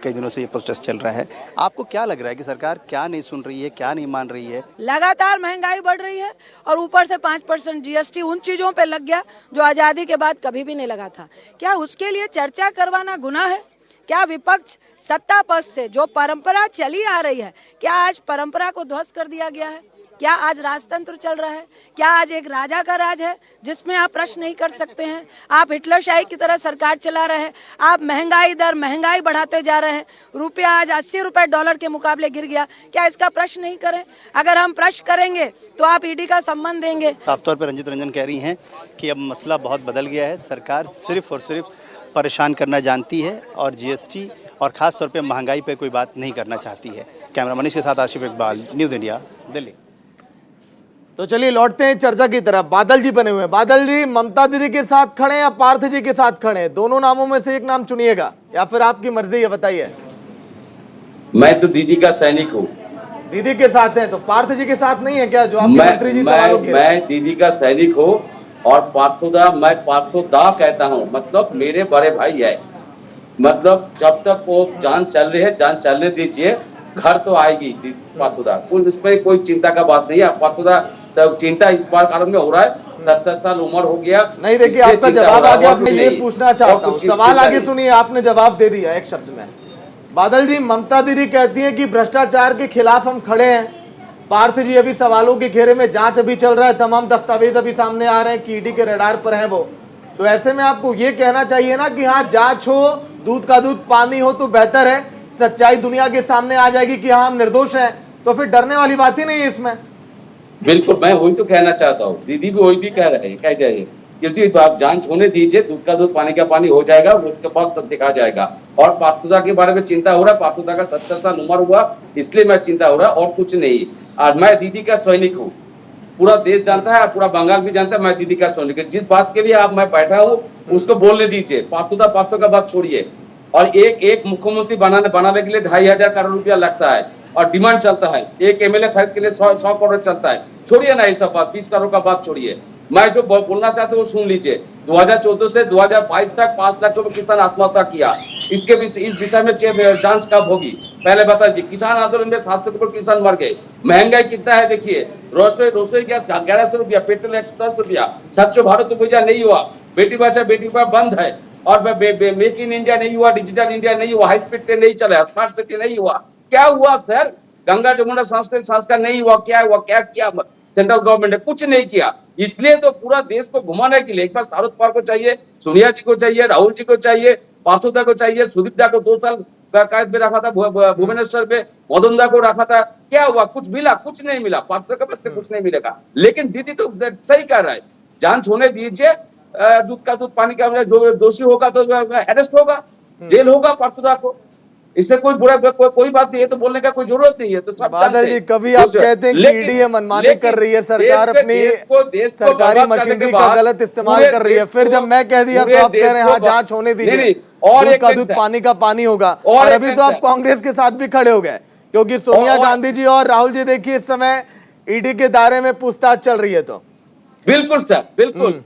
कई दिनों से ये प्रोटेस्ट चल रहा है, आपको क्या लग रहा है कि सरकार क्या नहीं सुन रही है, क्या नहीं मान रही है? लगातार महंगाई बढ़ रही है और ऊपर से 5% जीएसटी उन चीजों पे लग गया जो आजादी के बाद कभी भी नहीं लगा था। क्या उसके लिए चर्चा करवाना गुनाह है? क्या विपक्ष सत्ता पक्ष से जो परंपरा चली आ रही है, क्या आज परंपरा को ध्वस्त कर दिया गया है? क्या आज राजतंत्र चल रहा है? क्या आज एक राजा का राज है जिसमें आप प्रश्न नहीं कर सकते हैं? आप हिटलरशाही की तरह सरकार चला रहे हैं। आप महंगाई बढ़ाते जा रहे हैं। रुपया आज 80 रुपए डॉलर के मुकाबले गिर गया। क्या इसका प्रश्न नहीं करें? अगर हम प्रश्न करेंगे तो आप ईडी का सम्मान देंगे? साफ तौर पर रंजीत रंजन कह रही हैं कि अब मसला बहुत बदल गया है, सरकार सिर्फ और सिर्फ परेशान करना जानती है और जीएसटी और खास तौर पे महंगाई पे कोई बात नहीं करना चाहती है। कैमरा मनीष के साथ आसिफ इकबाल, न्यूज़ इंडिया, दिल्ली। तो चलिए लौटते हैं चर्चा की तरफ। बादल जी बने हुए हैं। बादल जी ममता दीदी के साथ खड़े हैं या पार्थ जी के साथ खड़े हैं? दोनों नामों में से एक नाम चुनिएगा या फिर आपकी मर्जी, ये बताइए। मैं तो दीदी का सैनिक हूँ। दीदी के साथ हैं तो पार्थ जी के साथ नहीं है क्या? जो आपके मंत्री जी सवालों के मैं दीदी का सैनिक हूँ और पार्थोदा, मैं पार्थोदा कहता हूँ, मतलब मेरे बड़े भाई है। मतलब जब तक वो जान चल रही है, जान चलने दीजिए, घर तो आएगी पार्थोदा, इसमें कोई चिंता का बात नहीं है। पार्थोदा सब चिंता इस बार कारण में हो रहा है, 70 साल उम्र हो गया। नहीं देखिए, आपका जवाब आ गया। मैं ये पूछना चाहता हूँ, सवाल आगे सुनिए, आपने जवाब दे दिया एक शब्द में। बादल जी, ममता दीदी कहती है कि भ्रष्टाचार के खिलाफ हम खड़े हैं। पार्थ जी अभी सवालों के घेरे में, जांच अभी चल रहा है, तमाम दस्तावेज अभी सामने आ रहे हैं कि ईडी के रडार पर हैं वो। तो ऐसे में आपको ये कहना चाहिए ना कि हाँ, जांच हो, दूध का दूध पानी हो तो बेहतर है, सच्चाई दुनिया के सामने आ जाएगी कि हाँ हम निर्दोष हैं, तो फिर डरने वाली बात ही नहीं है इसमें। बिल्कुल, मैं वही तो कहना चाहता हूँ। दीदी भी वही भी कह रहे हैं, कह जाइए, क्योंकि आप जांच होने दीजिए, दूध का दूध पानी का पानी हो जाएगा, उसके बाद सब दिखा जाएगा। और पार्थोदा के बारे में चिंता हो रहा है, पार्थोदा का 70 साल उम्र हुआ, इसलिए मैं चिंता हो रहा है और कुछ नहीं। और मैं दीदी का सैनिक हूँ, पूरा देश जानता है, पूरा बंगाल भी जानता है, मैं दीदी का सैनिक हूँ। जिस बात के लिए आप मैं बैठा हूँ उसको बोलने दीजिए। पार्थोदा का बात छोड़िए। और एक मुख्यमंत्री बनाने के लिए 2,500 करोड़ रुपया लगता है और डिमांड चलता है। एक एमएलए खरीद के लिए 100 करोड़ चलता है। छोड़िए ना ये सब बात, 20 करोड़ का बात छोड़िए। मैं जो बोलना चाहता हूँ वो सुन लीजिए। 2014 से 2022 तक 5 लाख रुपए किसान आत्महत्या किया। इस विषय में जांच कब होगी? पहले बता दीजिए। किसान आंदोलन में 700 करोड़ किसान मर गए। महंगाई कितना है देखिए, रसोई गैस 1100 रुपया, पेट्रोल 110 रुपया, स्वच्छ भारत अभियान नहीं हुआ, बेटी बचाओ बेटी पढ़ाओ बंद है, और मेक इन इंडिया नहीं हुआ, डिजिटल इंडिया नहीं हुआ, हाई स्पीड ट्रेन नहीं चला, स्मार्ट सिटी नहीं हुआ। क्या हुआ सर? गंगा जमुना सांस्कृतिक संस्कार नहीं हुआ। क्या हुआ? क्या किया सेंट्रल गवर्नमेंट ने? कुछ नहीं किया। इसलिए तो पूरा देश को घुमाने के लिए एक बार शाहरुख पवार को चाहिए, सोनिया जी को चाहिए, राहुल जी को चाहिए, पार्थोदा को चाहिए, सुदीप दा को 2 साल कैद में रखा था, भुवनेश्वर में मदन दा को रखा था। क्या हुआ? कुछ मिला? कुछ नहीं मिला। पार्थोदा के पास से कुछ नहीं मिलेगा। लेकिन दीदी तो सही कह रहा है, जांच होने दीजिए, दूध का दूध पानी का, जो दोषी होगा तो अरेस्ट होगा, जेल होगा पार्थुदा को। इससे कोई बुरा कोई बात नहीं है, तो बोलने का कोई जरूरत नहीं है। तो सब बादल जी, कभी आप कहते हैं कि ईडी मनमानी कर रही है, सरकार अपनी सरकारी मशीनरी का गलत इस्तेमाल कर रही है, फिर जब मैं कह दिया तो आप कह रहे हैं हाँ जांच होने दीजिए, दूध का दूध पानी का पानी होगा। और अभी तो आप कांग्रेस के साथ भी खड़े हो गए, क्योंकि सोनिया गांधी जी और राहुल जी देखिए इस समय ईडी के दायरे में पूछताछ चल रही है। तो बिल्कुल सर, बिल्कुल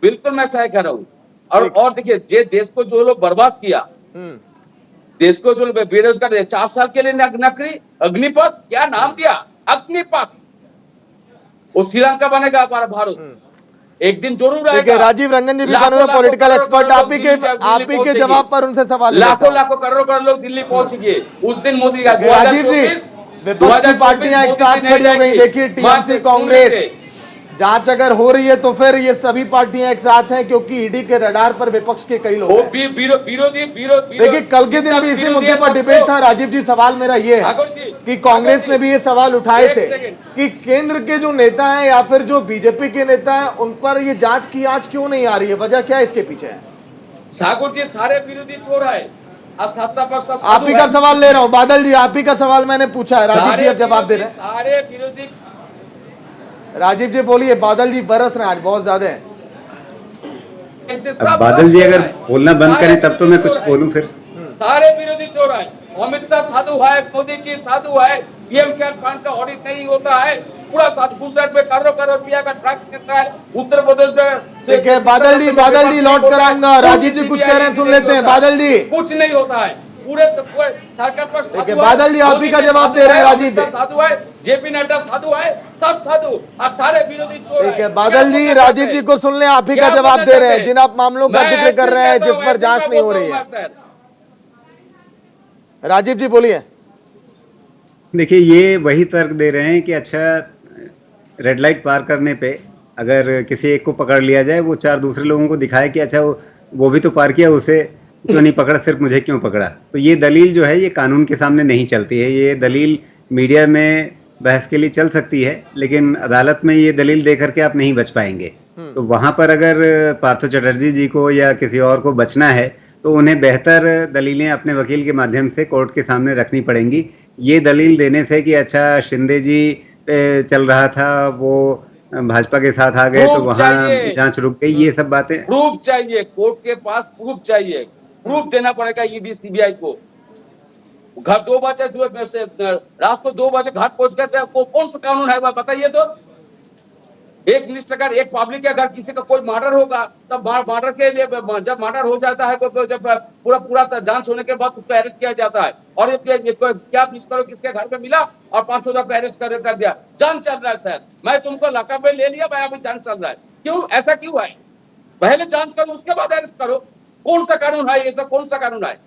बिल्कुल मैं सही कह रहा हूँ। और देखिए, जे देश को जो लोग बर्बाद किया, देश को जो बेरोजगार 4 साल के लिए नौकरी, अग्निपथ, क्या नाम दिया, अग्निपथ, वो श्रीलंका बनेगा हमारा भारत, एक दिन जरूर आएगा। राजीव रंजन जी भी बने हुए पॉलिटिकल एक्सपर्ट, आप ही के जवाब पर उनसे सवाल, लाखों लाखों करोड़ों लोग दिल्ली पहुंच गए उस दिन मोदी का। राजीव जी, विपक्ष की पार्टियां एक साथ खड़ी हो गई, देखिए टीएमसी, कांग्रेस, जांच अगर हो रही है तो फिर ये सभी पार्टियां एक साथ हैं, क्योंकि ईडी के रडार पर विपक्ष के कई लोग हैं। देखिए कल के दिन भी इसी मुद्दे पर डिबेट था। राजीव जी, सवाल मेरा ये है कि कांग्रेस ने भी ये सवाल उठाए थे कि केंद्र के जो नेता हैं या फिर जो बीजेपी के नेता हैं उन पर ये जांच की आज क्यों नहीं आ रही है, वजह क्या इसके पीछे है? सागर जी, सारे विरोधी छोड़ है, सत्ता पक्ष सब आप ही का सवाल ले रहा हूँ। बादल जी, आप ही का सवाल मैंने पूछा है, राजीव जी अब जवाब दे रहे हैं। सारे विरोधी, राजीव जी बोलिए। बादल जी बरस रहे हैं आज बहुत ज्यादा है। अब बादल जी अगर बोलना बंद करें तब तो मैं कुछ बोलूं फिर। सारे विरोधी चोर है, अमित शाह साधु है, मोदी जी साधु है, पीएम केयर्स फंड का ऑडिट नहीं होता है, पूरा साथ गुजरात में करोड़ रुपया का ट्रक देता है, उत्तर प्रदेश में। ठीक है बादल जी लौट कर आऊंगा। राजीव जी कुछ कह रहे हैं, सुन लेते हैं। बादल जी, कुछ नहीं होता है, पूरे सरकार पर ठीक है बादल जी, आप ही का जवाब दे रहे हैं। राजीव जी साधु है, जेपी नड्डा साधु है, सब साधु, और सारे विरोधी चोर। ठीक है बादल जी, राजीव जी को सुन ले, आप ही का जवाब दे रहे हैं जिन आप मामलों का जिक्र कर रहे हैं जिस पर जांच नहीं हो रही है। राजीव जी बोलिए। देखिए, ये वही तर्क दे रहे हैं कि अच्छा, रेड लाइट पार करने पे अगर किसी एक को पकड़ लिया जाए, वो 4 दूसरे लोगों को दिखाए कि अच्छा वो भी तो पार किया, उसे क्यों नहीं पकड़ा, सिर्फ मुझे क्यों पकड़ा। तो ये दलील जो है ये कानून के सामने नहीं चलती है। ये दलील मीडिया में बहस के लिए चल सकती है, लेकिन अदालत में ये दलील दे करके आप नहीं बच पाएंगे। तो वहां पर अगर पार्थो चटर्जी जी को या किसी और को बचना है तो उन्हें बेहतर दलीलें अपने वकील के माध्यम से कोर्ट के सामने रखनी पड़ेंगी। ये दलील देने से कि अच्छा शिंदे जी पे चल रहा था, वो भाजपा के साथ आ गए तो वहाँ जांच रुक गई, ये सब बातें। प्रूफ चाहिए, कोर्ट के पास प्रूफ चाहिए, प्रूफ देना पड़ेगा ईडी सीबीआई को। घर 2 बजे रात को 2 बजे घर पहुंच गए, कौन सा कानून है बताइए तो। एक मिनिस्टर अगर, एक पब्लिक के अगर किसी का कोई मर्डर होगा, तब मर्डर के लिए जब मर्डर हो जाता है, जब पूरा जांच होने के बाद उसको अरेस्ट किया जाता है। और क्या मिस करो किसके घर पे मिला और 500 को अरेस्ट कर दिया, जांच चल रहा है सर, मैं तुमको लकब में ले लिया, मैं अभी जांच चल रहा है। क्यों ऐसा क्यों है? पहले जांच करो उसके बाद अरेस्ट करो। कौन सा कानून है ये सब, कौन सा कानून है?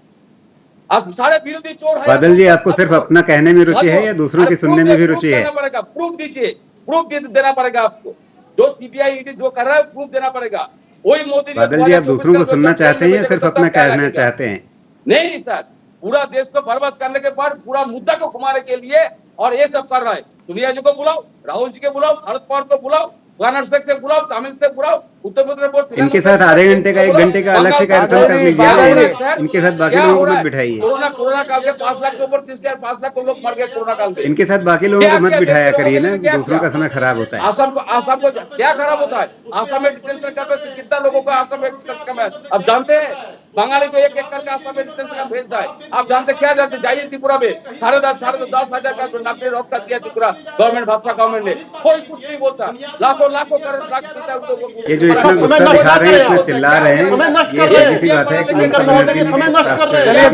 आप सारे विरोधी चोर है। बादल जी, आपको सिर्फ अपना कहने में रुचि है या दूसरों की सुनने में भी रुचि है? प्रूफ दीजिए, प्रूफ देना पड़ेगा आपको। जो सीबीआई ईडी जो कर रहा है प्रूफ देना पड़ेगा। वही मोदी जी। बादल जी, आप दूसरों को सुनना चाहते हैं या सिर्फ अपना कहना चाहते हैं? नहीं सर, पूरा देश को बर्बाद करने के बाद पूरा मुद्दा को घुमाने के लिए और ये सब कर रहा है। सोनिया जी को बुलाओ, राहुल जी को बुलाओ, शरद पवार को बुलाओ, कर्नाटक से बुलाओ, तमिल से बुलाओ, उत्तर प्रदेश। इनके साथ आधे घंटे का 1 घंटे का अलग से कार्यक्रम कर लीजिए, इनके साथ बाकी लोगों को मत बिठाइए। कोरोना काल के 5 लाख के ऊपर 5 लाख लोग मर गए कोरोना काल में। इनके साथ बाकी लोगों को मत बिठाया करिए ना, दूसरों का समय खराब होता है। आसाम को क्या खराब होता है? आसाम में डिटेंशन कैंप में कितना लोगों को आसाम में डिटेंशन है अब जानते हैं? बंगाली को 1 करके आसाम में डिटेंशन कैंप भेजता है। आप जानते क्या जानते? जाइए त्रिपुरा में 10,500 का नौकरी रद्द कर दिया त्रिपुरा गवर्नमेंट, भाजपा गवर्नमेंट ने, कोई कुछ नहीं बोलता। लाखों करोड़। ये जो इतना गुस्सा दिखा रहे हैं, इतना चिल्ला रहे हैं, ये किसी बात है कि ममता बनर्जी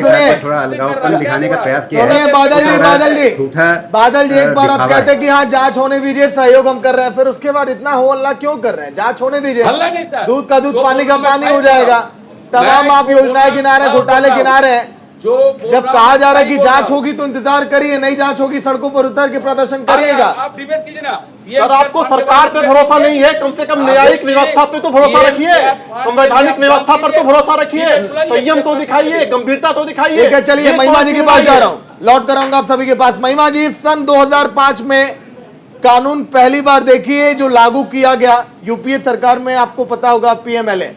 ने थोड़ा अलगावपन दिखाने का प्रयास किया है। बादल जी एक बार आप कहते हैं कि हाँ जांच होने दीजिए, सहयोग हम कर रहे हैं, फिर उसके बाद इतना हो अल्लाह क्यों कर रहे हैं? जांच होने दीजिए, दूध का दूध पानी का पानी हो जाएगा। तमाम आप योजनाएं गिना रहे हैं, घोटाले गिना रहे हैं। जब कहा जा रहा है कि जांच होगी तो इंतजार करिए, नहीं जांच होगी सड़कों पर उतर के प्रदर्शन करिएगा। आप डिबेट कीजिए ना। सर, आपको सरकार पे भरोसा नहीं है, कम से कम न्यायिक व्यवस्था पे तो भरोसा रखिए, संवैधानिक व्यवस्था पर तो भरोसा रखिए, संयम तो दिखाइए, गंभीरता तो दिखाइए। ठीक है, चलिए महिमा जी के पास जा रहा हूँ, लौट कर आऊंगा आप सभी के पास। महिमा जी, सन 2005 में कानून पहली बार देखिए जो लागू किया गया यूपीए सरकार में, आपको पता होगा पीएमएलए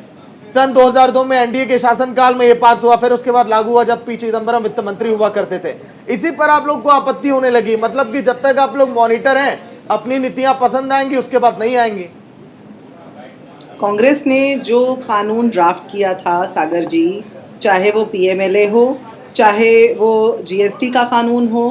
सन 2002 में एनडीए के शासनकाल में ये पास हुआ, फिर उसके बाद लागू हुआ जब पी चिदम्बरम वित्त मंत्री हुआ करते थे। इसी पर आप लोग को आपत्ति होने लगी, मतलब कि जब तक आप लोग मॉनिटर हैं अपनी नीतियां पसंद आएंगी, उसके बाद नहीं आएंगी। कांग्रेस ने जो कानून ड्राफ्ट किया था सागर जी, चाहे वो पीएमएलए हो, चाहे वो जीएसटी का कानून हो,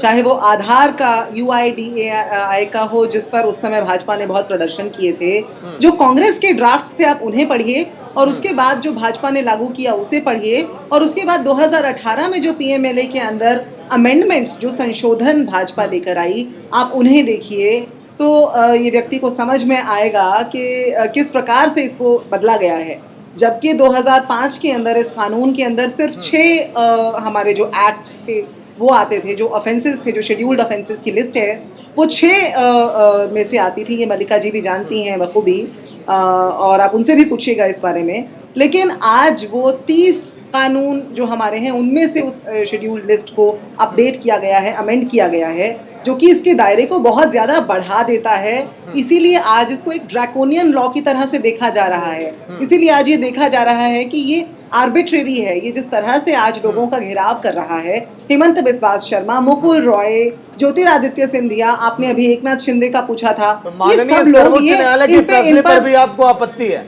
चाहे वो आधार का यूआईडीएआई का हो, जिस पर उस समय भाजपा ने बहुत प्रदर्शन किए थे, जो कांग्रेस के ड्राफ्ट थे आप उन्हें पढ़िए और उसके बाद जो भाजपा ने लागू किया उसे पढ़िए, और उसके बाद 2018 में जो पीएमएलए के अंदर अमेंडमेंट्स, जो संशोधन भाजपा लेकर आई, आप उन्हें देखिए तो ये व्यक्ति को समझ में आएगा कि किस प्रकार से इसको बदला गया है। जबकि 2005 के अंदर इस कानून के अंदर सिर्फ 6 हमारे जो एक्ट्स थे वो आते थे, जो ऑफेंसेस थे, जो शेड्यूल्ड ऑफेंसेस की लिस्ट है वो 6 में से आती थी। ये मल्लिका जी भी जानती हैं बखूबी, और आप उनसे भी पूछिएगा इस बारे में। लेकिन आज वो 30 कानून जो हमारे हैं उनमें से उस शेड्यूल्ड लिस्ट को अपडेट किया गया है, अमेंड किया गया है, जो कि इसके दायरे को बहुत ज्यादा बढ़ा देता है। इसीलिए आज इसको एक ड्रैकोनियन लॉ की तरह से देखा जा रहा है। इसीलिए आज ये देखा जा रहा है कि ये आर्बिट्रेरी है। ये जिस तरह से आज लोगों का घेराव कर रहा है, हेमंत बिस्वा शर्मा, मुकुल रॉय, ज्योतिरादित्य सिंधिया, आपने अभी एकनाथ शिंदे का पूछा था, माननीय सर्वोच्च न्यायालय के फैसले पर भी आपको आपत्ति है?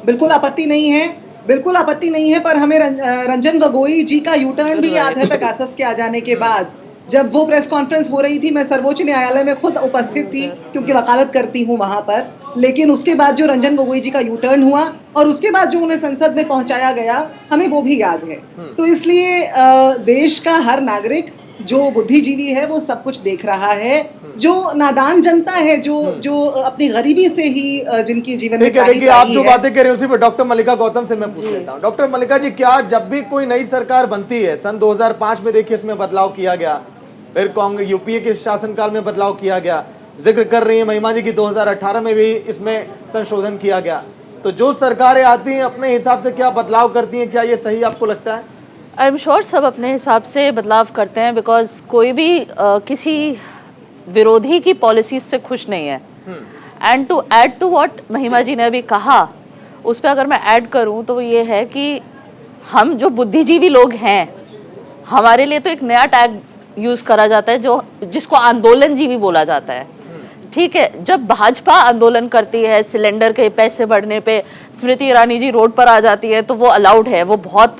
बिल्कुल आपत्ति नहीं है, बिल्कुल आपत्ति नहीं है, पर हमें रंजन गोगोई जी का यूटर्न भी याद है पेगासस के आ जाने के बाद। जब वो प्रेस कॉन्फ्रेंस हो रही थी, मैं सर्वोच्च न्यायालय में खुद उपस्थित थी क्योंकि वकालत करती हूँ वहां पर। लेकिन उसके बाद जो रंजन गोगोई जी का यूटर्न हुआ और उसके बाद जो उन्हें संसद में पहुंचाया गया, हमें वो भी याद है। तो इसलिए देश का हर नागरिक जो बुद्धिजीवी है वो सब कुछ देख रहा है। जो नादान जनता है, जो अपनी गरीबी से ही जिनकी जीवन में देखिए आप जो बातें कर रहे हैं उसी पर डॉक्टर मल्लिका गौतम से मैं पूछ लेता हूँ। डॉक्टर मल्लिका जी, क्या जब भी कोई नई सरकार बनती है, सन 2005 में देखिए इसमें बदलाव किया गया, फिर कांग्रेस यूपीए के शासनकाल में बदलाव किया गया, जिक्र कर रही है महिमा जी की 2018 में भी इसमें संशोधन किया गया, तो जो सरकारें आती हैं अपने हिसाब से क्या बदलाव करती हैं, क्या ये सही आपको लगता है? आई एम श्योर सब अपने हिसाब से बदलाव करते हैं, बिकॉज कोई भी किसी विरोधी की पॉलिसीज से खुश नहीं है। And to add to what Mahima ji ने अभी कहा, उस पर अगर मैं ऐड करूं तो वो ये है कि हम जो बुद्धिजीवी लोग हैं, हमारे लिए तो एक नया टैग यूज़ करा जाता है जिसको आंदोलन जीवी बोला जाता है। ठीक है, जब भाजपा आंदोलन करती है सिलेंडर के पैसे बढ़ने पे, स्मृति ईरानी जी रोड पर आ जाती है, तो वो अलाउड है, वो बहुत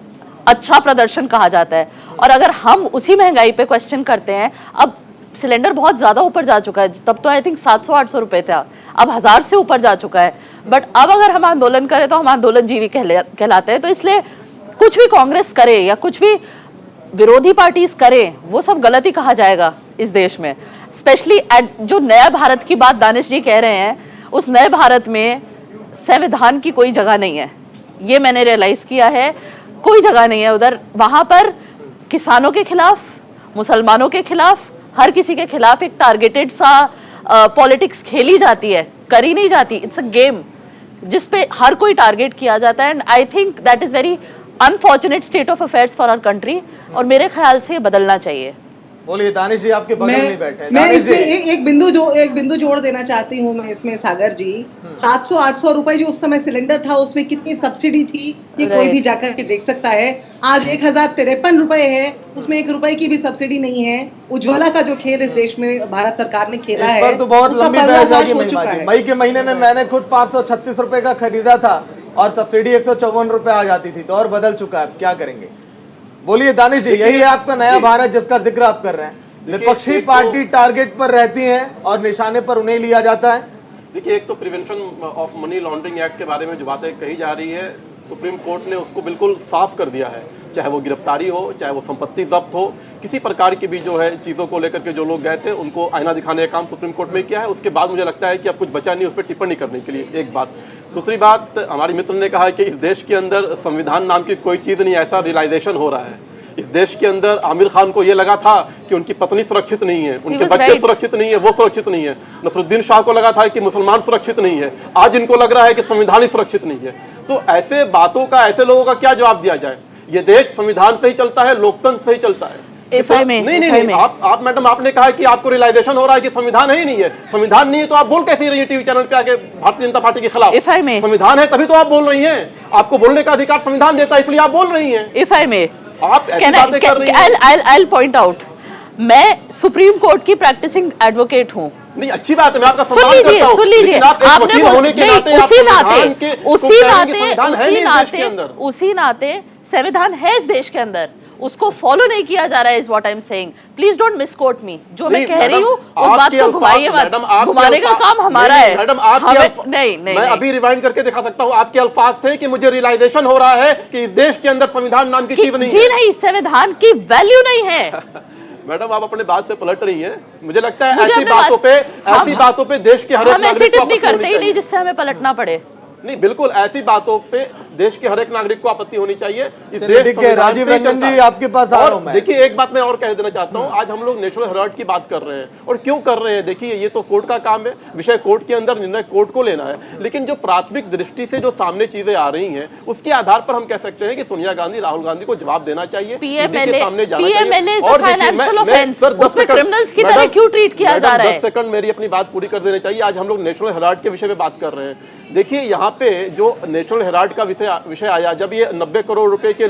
अच्छा प्रदर्शन कहा जाता है। और अगर हम उसी महंगाई पे क्वेश्चन करते हैं, अब सिलेंडर बहुत ज़्यादा ऊपर जा चुका है, तब तो आई थिंक 700-800 रुपये था, अब 1000 से ऊपर जा चुका है। बट अब अगर हम आंदोलन करें तो हम आंदोलन जीवी कहलाते हैं। तो इसलिए कुछ भी कांग्रेस करे या कुछ भी विरोधी पार्टीज करें, वो सब गलत ही कहा जाएगा इस देश में। स्पेशली जो नया भारत की बात दानिश जी कह रहे हैं, उस नए भारत में संविधान की कोई जगह नहीं है, ये मैंने रियलाइज़ किया है। कोई जगह नहीं है उधर। वहाँ पर किसानों के खिलाफ, मुसलमानों के खिलाफ, हर किसी के खिलाफ एक टारगेटेड सा पॉलिटिक्स खेली जाती है, करी नहीं जाती। इट्स अ गेम जिस पे हर कोई टारगेट किया जाता है। And I think that is very unfortunate state of affairs for our country, और मेरे ख्याल से बदलना चाहिए। बोलिए दानिश जी, आपके बगल में बैठे हैं। मैं इसमें एक बिंदु जोड़ देना चाहती हूँ मैं इसमें सागर जी। 700-800 रुपए जो उस समय सिलेंडर था, उसमें कितनी सब्सिडी थी ये कोई भी जाकर के देख सकता है। आज 1053 रुपए है, उसमें 1 रुपए की भी सब्सिडी नहीं है। उज्ज्वला का जो खेल इस देश में भारत सरकार ने खेला है, इस पर तो बहुत लंबी बहस होगी महिमा जी। मई के महीने में मैंने खुद 536 रुपए का खरीदा था और सब्सिडी 154 रुपए आ जाती थी, तो और बदल चुका है, क्या करेंगे? बोलिए दानिश जी, यही है आपका नया भारत जिसका जिक्र आप कर रहे हैं। विपक्षी पार्टी टारगेट पर रहती हैं और निशाने पर उन्हें लिया जाता है। देखिए, एक तो prevention of money laundering act के बारे में जो बातें कही जा रही है, सुप्रीम कोर्ट ने उसको बिल्कुल साफ कर दिया है। चाहे वो गिरफ्तारी हो, चाहे वो संपत्ति जब्त हो, किसी प्रकार की भी जो है चीज़ों को लेकर के जो लोग गए थे उनको आईना दिखाने का काम सुप्रीम कोर्ट में किया है। उसके बाद मुझे लगता है कि अब कुछ बचा नहीं उस पर टिप्पणी करने के लिए। एक बात। दूसरी बात, हमारे मित्र ने कहा कि इस देश के अंदर संविधान नाम की कोई चीज़ नहीं, ऐसा रियलाइजेशन हो रहा है। इस देश के अंदर आमिर खान को ये लगा था कि उनकी पत्नी सुरक्षित नहीं है, उनके बच्चे सुरक्षित नहीं है, वो सुरक्षित नहीं है। नसरुद्दीन शाह को लगा था कि मुसलमान सुरक्षित नहीं है, आज इनको लग रहा है कि संविधान ही सुरक्षित नहीं है। तो ऐसे बातों का, ऐसे लोगों का क्या जवाब दिया जाए? ये देश संविधान से ही चलता है, लोकतंत्र से ही चलता है। If I may, नहीं if नहीं I नहीं, may. आप मैडम आपने कहा कि आपको रियलाइजेशन हो रहा है कि संविधान है ही नहीं है। संविधान नहीं है तो आप बोल कैसे रही है टीवी चैनल पे आके भारतीय जनता पार्टी के खिलाफ? If I may. संविधान है तभी तो आप बोल रही हैं, आपको बोलने का अधिकार संविधान देता है, इसलिए आप बोल रही हैं। If I may, आप ऐसी बातें कर रही हैं। I'll point out, मैं सुप्रीम कोर्ट की प्रैक्टिसिंग एडवोकेट हूँ। नहीं, अच्छी बात है, मैं आपका सुन सम्मान लीजिए, करता हूं, सुन लीजिए, लेकिन आप एक आपने वकील होने के नाते आप संविधान के को कह रही हैं कि संविधान है नहीं इस देश के अंदर। उसी नाते संविधान है इस देश के अंदर, उसको फॉलो नहीं किया जा रहा है, is what I am saying. Please don't misquote me. जो मैं कह रही हूँ उस बात को घुमाइए मत, घुमाने का काम हमारा है। मैडम आपके नहीं, मैं अभी रिवाइंड करके दिखा सकता हूँ, आपके अल्फाज थे कि मुझे रियलाइजेशन हो रहा है कि इस देश के अंदर संविधान नाम की चीज नहीं है। जी नहीं, संविधान की वैल्यू नहीं है। मैडम आप अपने बात से पलट रही हैं, मुझे लगता है ऐसी बातों पे देश के हर एक हम ऐसी नागरिक को टिप्पणी आपत्ति करते होनी ही नहीं चाहिए। जिससे हमें पलटना पड़े। नहीं, बिल्कुल ऐसी बातों पे देश के हर एक नागरिक को आपत्ति होनी चाहिए। इस चलिए, देश ठीक है, संविधान राजीव से रंजन चलता जी, है। आपके पास आ रहा और हूं मैं। देखिए एक बात मैं और कह देना चाहता हूं, आज हम लोग नेशनल हेराल्ड की बात कर रहे हैं, और क्यों कर रहे हैं? देखिए ये तो कोर्ट का काम है, विषय कोर्ट के अंदर, निर्णय कोर्ट को लेना है, लेकिन जो प्राथमिक दृष्टि से जो सामने चीजें आ रही हैं उसके आधार पर हम कह सकते हैं कि सोनिया गांधी, राहुल गांधी को जवाब देना चाहिए, ईडी के सामने जाना चाहिए। और देखिए मैं सर 10 सेकंड, क्रिमिनल्स की तरह क्यों ट्रीट किया जा रहा है? 10 सेकंड मेरी अपनी बात पूरी कर देनी चाहिए। आज हम लोग नेशनल हेराल्ड के विषय में बात कर रहे हैं। देखिए यहाँ पे जो नेशनल हेराल्ड का विषय आया, जब ये 90 करोड़ रुपए के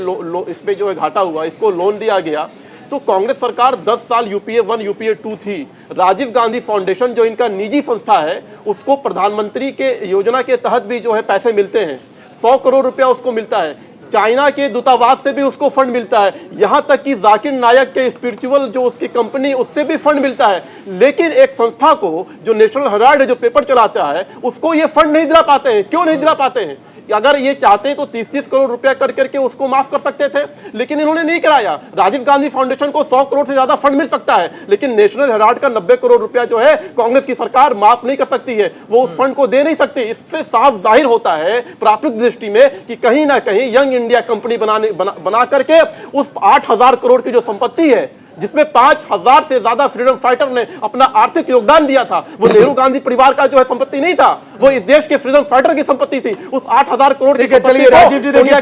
इसमें जो है घाटा हुआ, इसको लोन दिया गया, तो कांग्रेस सरकार 10 साल यूपीए 1 यूपीए 2 थी। राजीव गांधी फाउंडेशन जो इनका निजी संस्था है, उसको प्रधानमंत्री के योजना के तहत भी जो है पैसे मिलते हैं, 100 करोड़ रुपया उसको मिलता है। चाइना के दूतावास से भी उसको फंड मिलता है, यहां तक कि जाकिर नायक के स्पिरिचुअल जो उसकी कंपनी, उससे भी फंड मिलता है। लेकिन एक संस्था को जो नेशनल हेराल्ड है, जो पेपर चलाता है, उसको ये फंड नहीं दिला पाते हैं। क्यों नहीं दिला पाते हैं? अगर ये चाहते हैं तो 30-30 करोड़ रुपया कर करके उसको माफ कर सकते थे, लेकिन इन्होंने नहीं कराया। राजीव गांधी फाउंडेशन को 100 करोड़ से ज्यादा फंड मिल सकता है, लेकिन नेशनल हेराल्ड का 90 करोड़ रुपया जो है कांग्रेस की सरकार माफ नहीं कर सकती है, वो उस फंड को दे नहीं सकती। इससे साफ जाहिर होता है प्राथमिक दृष्टि में कि कहीं ना कहीं यंग इंडिया कंपनी बना करके उस 8,000 करोड़ की जो संपत्ति है, जिसमें 5,000 से ज्यादा फ्रीडम फाइटर ने अपना आर्थिक योगदान दिया था, वो नेहरू गांधी परिवार का जो है संपत्ति नहीं था, वो इस देश के फ्रीडम फाइटर की संपत्ति थी। उस 8,000 करोड़ की चलिए राजीव जी, देखिए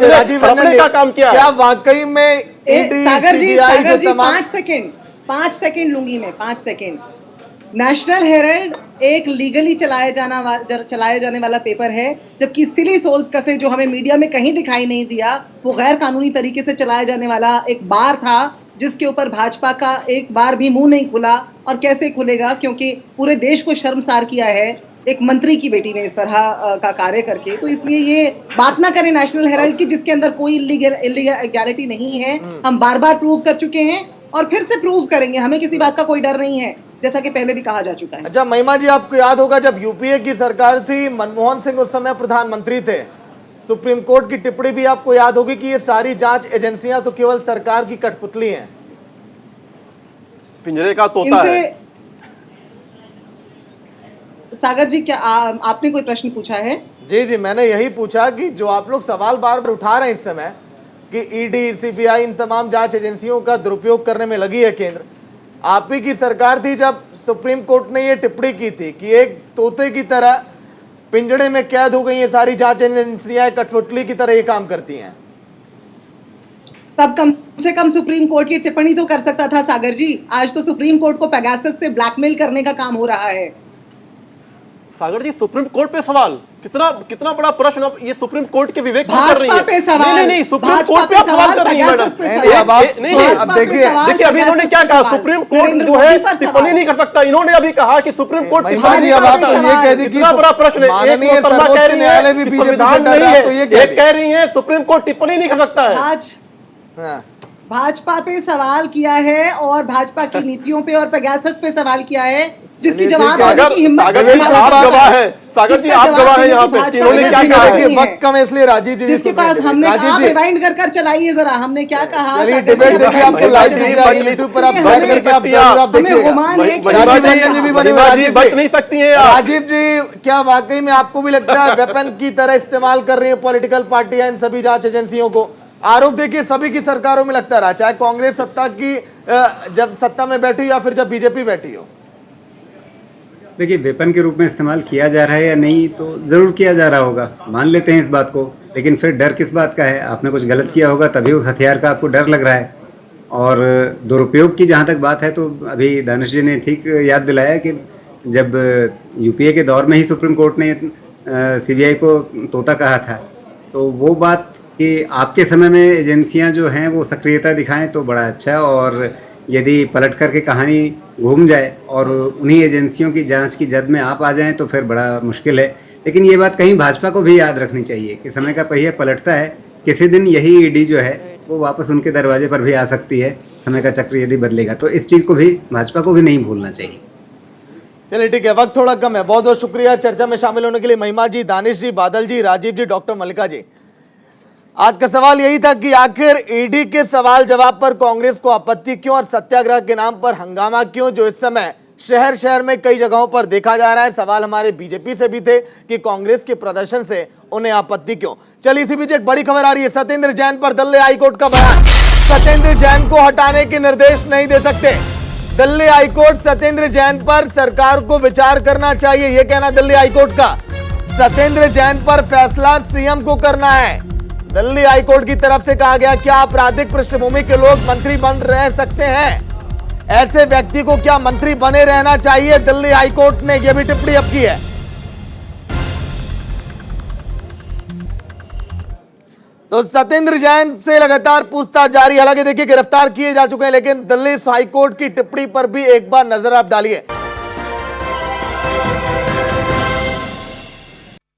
राजीव रंजन का काम किया। क्या वाकई में ईडी, सीबीआई जो तमाम 5 सेकंड लूंगी मैं, 5 सेकंड। नेशनल हेराल्ड एक लीगली चलाया जाने वाला पेपर है, जबकि सिली सोल्स कैफे जो हमें मीडिया में कहीं दिखाई नहीं दिया, वो गैर कानूनी तरीके से चलाया जाने वाला एक बार था, जिसके ऊपर भाजपा का एक बार भी मुंह नहीं खुला। और कैसे खुलेगा, क्योंकि पूरे देश को शर्मसार किया है एक मंत्री की बेटी ने इस तरह का कार्य करके। तो इसलिए ये बात ना करें नेशनल हेराल्ड की, जिसके अंदर कोई इलीगैलिटी नहीं है। हम बार बार प्रूव कर चुके हैं और फिर से प्रूव करेंगे, हमें किसी बात का कोई डर नहीं है, जैसा कि पहले भी कहा जा चुका है। अच्छा महिमा जी, आपको याद होगा जब यूपीए की सरकार थी, मनमोहन सिंह उस समय प्रधानमंत्री थे, सुप्रीम कोर्ट की टिप्पणी भी आपको याद होगी कि ये सारी जांच एजेंसियां तो केवल सरकार की कठपुतली हैं, पिंजरे का तोता है। सागर जी, क्या आपने कोई प्रश्न पूछा है? जी, मैंने यही पूछा कि जो आप लोग सवाल बार बार उठा रहे हैं इस समय कि ईडी, सीबीआई, इन तमाम जांच एजेंसियों का दुरुपयोग करने में लगी है केंद्र। आप ही की सरकार थी जब सुप्रीम कोर्ट ने ये टिप्पणी की थी कि एक तोते की तरह पिंजड़े में कैद हो गई ये सारी जांच एजेंसियां, कठपुतली की तरह ये काम करती हैं। तब कम से कम सुप्रीम कोर्ट की टिप्पणी तो कर सकता था सागर जी। आज तो सुप्रीम कोर्ट को पेगासस से ब्लैकमेल करने का काम हो रहा है। सागर जी, सुप्रीम कोर्ट पे सवाल, कितना बड़ा प्रश्न। अब ये सुप्रीम कोर्ट के विवेक में कर रही है। नहीं, सुप्रीम कोर्ट पे आप सवाल कर रही है मैडम। अब देखिए अभी इन्होंने क्या कहा, सुप्रीम कोर्ट जो है टिप्पणी नहीं कर सकता। इन्होंने अभी कहा कि सुप्रीम कोर्ट टिप्पणी नहीं कर सकता। कितना बड़ा प्रश्न है। एक मोहतरमा कह रही है कि संविधान नहीं है, एक कह रही है सुप्रीम कोर्ट टिप्पणी नहीं कर सकता है। आज भाजपा पे सवाल किया है और भाजपा की नीतियों पे और पेगासस पे सवाल किया है, जिसकी जवाब देने की हिम्मत सागर जी आप गवाह हैं, सागर जी आप गवाह हैं यहाँ पे इन्होंने क्या कहा है। वक्त कम है इसलिए राजीव जी जिसके पास हमने कहा रिवाइंड कर चलाइए जरा, हमने क्या कहा। चलिए डिबेट देखिए, आपको लाइव दिख रहा है यूट्यूब पर, आप बैठ करके आप जरूर आप देखिएगा। राजीव रंजन जी भी बने हुए, राजीव बच नहीं सकती हैं। राजीव जी, क्या वाकई में आपको भी लगता है वेपन की तरह इस्तेमाल कर रही है पॉलिटिकल पार्टियां इन सभी जांच एजेंसियों को? आरोप देखिए सभी की सरकारों में लगता रहा, चाहे कांग्रेस सत्ता की जब सत्ता में बैठी या फिर जब बीजेपी बैठी हो। देखिए वेपन के रूप में इस्तेमाल किया जा रहा है या नहीं, तो जरूर किया जा रहा होगा, मान लेते हैं इस बात को, लेकिन फिर डर किस बात का है? आपने कुछ गलत किया होगा तभी उस हथियार का आपको डर लग रहा है। और दुरुपयोग की जहाँ तक बात है तो अभी दानिश जी ने ठीक याद दिलाया कि जब यूपीए के दौर में ही सुप्रीम कोर्ट ने सीबीआई को तोता कहा था, तो वो बात कि आपके समय में एजेंसियां जो हैं वो सक्रियता दिखाएं तो बड़ा अच्छा, और यदि पलट करके कहानी घूम जाए और उन्हीं एजेंसियों की जांच की जद में आप आ जाएं तो फिर बड़ा मुश्किल है। लेकिन ये बात कहीं भाजपा को भी याद रखनी चाहिए कि समय का पहिया पलटता है, किसी दिन यही ईडी जो है वो वापस उनके दरवाजे पर भी आ सकती है, समय का चक्र यदि बदलेगा तो। इस चीज को भी भाजपा को भी नहीं भूलना चाहिए। चलिए ठीक है, वक्त थोड़ा कम है। बहुत बहुत शुक्रिया चर्चा में शामिल होने के लिए महिमा जी, दानिश जी, बादल जी, राजीव जी, डॉक्टर मल्लिका जी। आज का सवाल यही था कि आखिर ईडी के सवाल जवाब पर कांग्रेस को आपत्ति क्यों और सत्याग्रह के नाम पर हंगामा क्यों, जो इस समय शहर शहर में कई जगहों पर देखा जा रहा है। सवाल हमारे बीजेपी से भी थे कि कांग्रेस के प्रदर्शन से उन्हें आपत्ति क्यों। चलिए इसी बीच एक बड़ी खबर आ रही है, सत्येंद्र जैन पर दिल्ली हाईकोर्ट का बयान। सत्येंद्र जैन को हटाने के निर्देश नहीं दे सकते। दिल्ली हाईकोर्ट सत्येंद्र जैन पर सरकार को विचार करना चाहिए, यह कहना दिल्ली हाईकोर्ट का। सत्येंद्र जैन पर फैसला सीएम को करना है। दिल्ली हाईकोर्ट की तरफ से कहा गया, क्या आपराधिक पृष्ठभूमि के लोग मंत्री बन रह सकते हैं? ऐसे व्यक्ति को क्या मंत्री बने रहना चाहिए? दिल्ली हाईकोर्ट ने यह भी टिप्पणी अब की है। तो सत्येंद्र जैन से लगातार पूछताछ जारी, हालांकि देखिए गिरफ्तार किए जा चुके हैं, लेकिन दिल्ली हाईकोर्ट की टिप्पणी पर भी एक बार नजर आप डालिए।